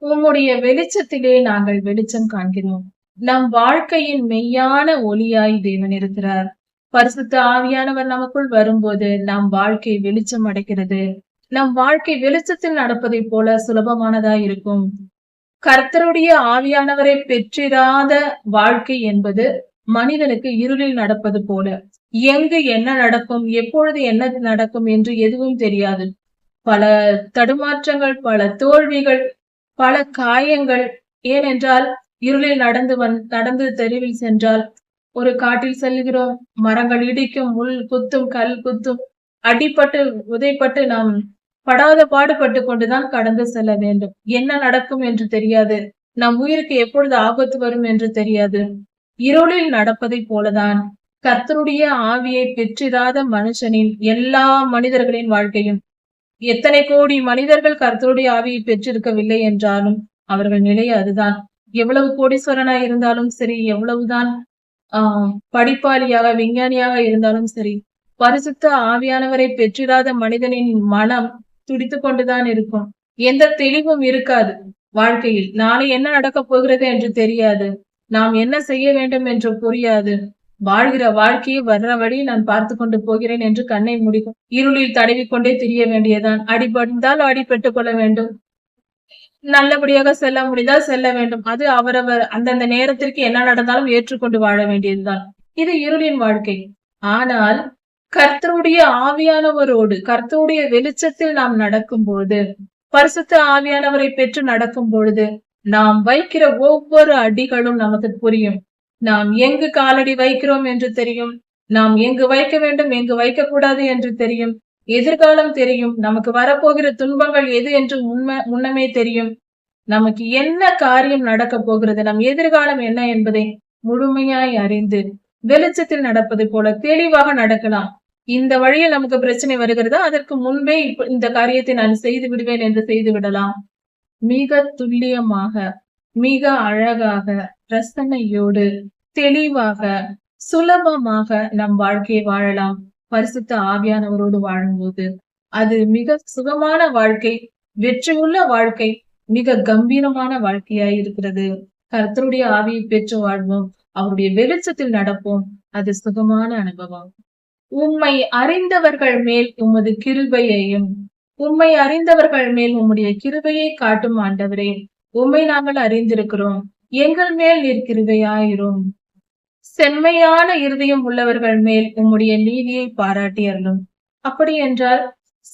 உம்முடைய வெளிச்சத்திலே நாங்கள் வெளிச்சம் காண்கிறோம். நம் வாழ்க்கையின் மெய்யான ஒளியாய் தேவன் இருக்கிறார். பரிசுத்த ஆவியானவர் நமக்குள் வரும்போது நம் வாழ்க்கை வெளிச்சம் அடைகிறது. நம் வாழ்க்கை வெளிச்சத்தில் நடப்பதை போல சுலபமானதாய் இருக்கும். கர்த்தருடைய ஆவியானவரை பெற்றிராத வாழ்க்கை என்பது மனிதனுக்கு இருளில் நடப்பது போல. எங்கு என்ன நடக்கும், எப்பொழுது என்ன நடக்கும் என்று எதுவும் தெரியாது. பல தடுமாற்றங்கள், பல தோல்விகள், பல காயங்கள். ஏனென்றால் இருளில் நடந்து தெருவில் சென்றால், ஒரு காட்டில் செல்கிறோம், மரங்கள் இடிக்கும், முள் குத்தும், கல் குத்தும், அடிபட்டு உதைப்பட்டு நாம் படாத பாடுபட்டு கொண்டுதான் கடந்து செல்ல வேண்டும். என்ன நடக்கும் என்று தெரியாது. நம் உயிருக்கு எப்பொழுது ஆபத்து வரும் என்று தெரியாது. இருளில் நடப்பதை போலதான் கர்த்தருடைய ஆவியை பெற்றிராத மனுஷனின் எல்லா மனிதர்களின் வாழ்க்கையும். எத்தனை கோடி மனிதர்கள் கர்த்தருடைய ஆவியை பெற்றிருக்கவில்லை என்றாலும் அவர்கள் நிலை அதுதான். எவ்வளவு கோடீஸ்வரனாய் இருந்தாலும் சரி, எவ்வளவுதான் படிப்பாளியாக விஞ்ஞானியாக இருந்தாலும் சரி, பரிசுத்த ஆவியானவரை பெற்றிராத மனிதனின் மனம் துடித்து கொண்டுதான் இருக்கும். எந்த தெளிவும் இருக்காது. வாழ்க்கையில் நாளை என்ன நடக்கப் போகிறது என்று தெரியாது. நாம் என்ன செய்ய வேண்டும் என்று புரியாது. வாழ்கிற வாழ்க்கையை வர்ற வழி நான் பார்த்து கொண்டு போகிறேன் என்று கண்ணை மூடிக்கும் இருளில் தடவிக்கொண்டே திரிய வேண்டியதான். அடிபட்டால் அடிபட்டுக் கொள்ள வேண்டும். நல்லபடியாக செல்ல முடிந்தால் செல்ல வேண்டும். அது அவரவர் அந்தந்த நேரத்திற்கு என்ன நடந்தாலும் ஏற்றுக்கொண்டு வாழ வேண்டியதுதான். இது இருளின் வாழ்க்கை. ஆனால் கர்த்தருடைய ஆவியானவரோடு கர்த்தருடைய வெளிச்சத்தில் நாம் நடக்கும்போது, பரிசுத்த ஆவியானவரை பெற்று நடக்கும் பொழுது, நாம் வைக்கிற ஒவ்வொரு அடிகளும் நமக்கு புரியும். நாம் எங்கு காலடி வைக்கிறோம் என்று தெரியும். நாம் எங்கு வைக்க வேண்டும், எங்கு வைக்கக்கூடாது என்று தெரியும். எதிர்காலம் தெரியும். நமக்கு வரப்போகிற துன்பங்கள் எது என்று முன்னமே தெரியும். நமக்கு என்ன காரியம் நடக்க போகிறது, நம் எதிர்காலம் என்ன என்பதை முழுமையாய் அறிந்து வெளிச்சத்தில் நடப்பது போல தெளிவாக நடக்கலாம். இந்த வழியில் நமக்கு பிரச்சனை வருகிறதா, அதற்கு முன்பே இந்த காரியத்தை நான் செய்து விடுவேன் என்று செய்து விடலாம். மிக துல்லியமாக, மிக அழகாக, ரசனையோடு, தெளிவாக, சுலபமாக நம் வாழ்க்கையை வாழலாம். பரிசுத்த ஆவியானவரோடு வாழும்போது அது மிக சுகமான வாழ்க்கை, வெற்றியுள்ள வாழ்க்கை, மிக கம்பீரமான வாழ்க்கையாய் இருக்கிறது. கர்த்தருடைய ஆவியை பெற்று வாழ்வோம், அவருடைய வெளிச்சத்தில் நடப்போம். அது சுகமான அனுபவம். உம்மை அறிந்தவர்கள் மேல் உமது கிருபையையும், உம்மை அறிந்தவர்கள் மேல் உம்முடைய கிருபையை காட்டும் ஆண்டவரே. உம்மை நாங்கள் அறிந்திருக்கிறோம், எங்கள் மேல் நீர் கிருபையாயிரும். செம்மையான இருதயம் உள்ளவர்கள் மேல் உம்முடைய நீதியை பாராட்டி அருளும். அப்படி என்றால்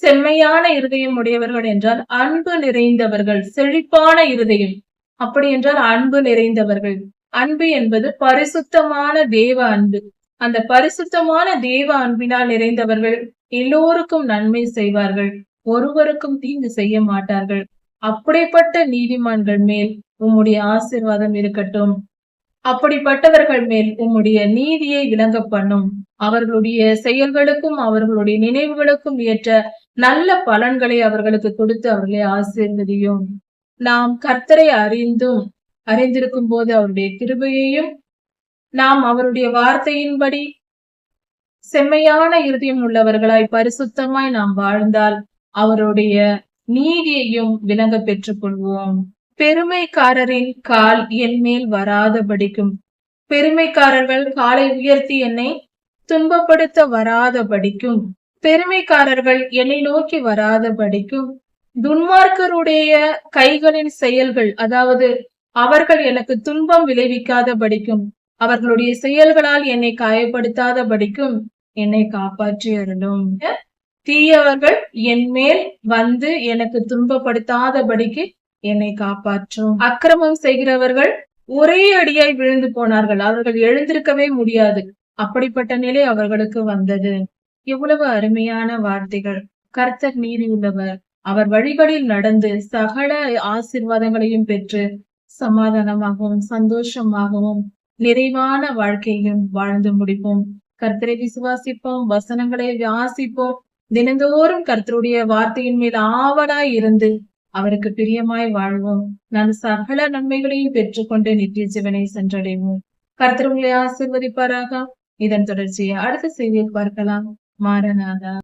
செம்மையான இருதயம் உடையவர்கள் என்றால் அன்பு நிறைந்தவர்கள், செழிப்பான இருதயம். அப்படி என்றால் அன்பு நிறைந்தவர்கள். அன்பு என்பது பரிசுத்தமான தேவ அன்பு. அந்த பரிசுத்தமான தேவ அன்பினால் நிறைந்தவர்கள் எல்லோருக்கும் நன்மை செய்வார்கள், ஒருவருக்கும் தீங்கு செய்ய மாட்டார்கள். அப்படிப்பட்ட நீதிமான்கள் மேல் உம்முடைய ஆசீர்வாதம் இருக்கட்டும். அப்படிப்பட்டவர்கள் மேல் உம்முடைய நீதியை விளங்க பண்ணும். அவர்களுடைய செயல்களுக்கும் அவர்களுடைய நினைவுகளுக்கும் ஏற்ற நல்ல பலன்களை அவர்களுக்கு கொடுத்து அவர்களை ஆசீர்வதியும். நாம் கர்த்தரை அறிந்திருக்கும் போது அவருடைய கிருபையையும், நாம் அவருடைய வார்த்தையின்படி செம்மையான இருதயம் உள்ளவர்களாய் பரிசுத்தமாய் நாம் வாழ்ந்தால் அவருடைய நீதியையும் விளங்க பெற்றுக் கொள்வோம். பெருமைக்காரரின் கால் என் மேல் வராதபடிக்கும், பெருமைக்காரர்கள் காலை உயர்த்தி என்னை துன்பப்படுத்த வராதபடிக்கும், பெருமைக்காரர்கள் என்னை நோக்கி வராதபடிக்கும், துன்மார்க்கருடைய கைகளின் செயல்கள், அதாவது அவர்கள் எனக்கு துன்பம் விளைவிக்காதபடிக்கும், அவர்களுடைய செயல்களால் என்னை காயப்படுத்தாதபடிக்கும் என்னை காப்பாற்றி அருளும். தீயவர்கள் என் மேல் வந்து எனக்கு துன்பப்படுத்தாதபடிக்கு என்னை காப்பாற்றும். அக்கிரமம் செய்கிறவர்கள் ஒரே அடியாய் விழுந்து போனார்கள், அவர்கள் எழுந்திருக்கவே முடியாது. அப்படிப்பட்ட நிலை அவர்களுக்கு வந்தது. எவ்வளவு அருமையான வார்த்தைகள். கர்த்தர் நீதி உள்ளவர், அவர் வழிகளில் நடந்து சகல ஆசீர்வாதங்களையும் பெற்று சமாதானமாகவும் சந்தோஷமாகவும் நிறைவான வாழ்க்கையும் வாழ்ந்து முடிப்போம். கர்த்தரை விசுவாசிப்போம், வசனங்களை வாசிப்போம். தினந்தோறும் கர்த்தருடைய வார்த்தையின் மேல் ஆவலாய் இருந்து அவருக்கு பிரியமாய் வாழ்வோம். நான் சகல நன்மைகளையும் பெற்றுக்கொண்டு நித்திய ஜீவனை சென்றடைவோம். கர்த்தர் உங்களை ஆசீர்வதிப்பாராக. இதன் தொடர்ச்சியை அடுத்த செய்தியில் பார்க்கலாம். மாரநாதா.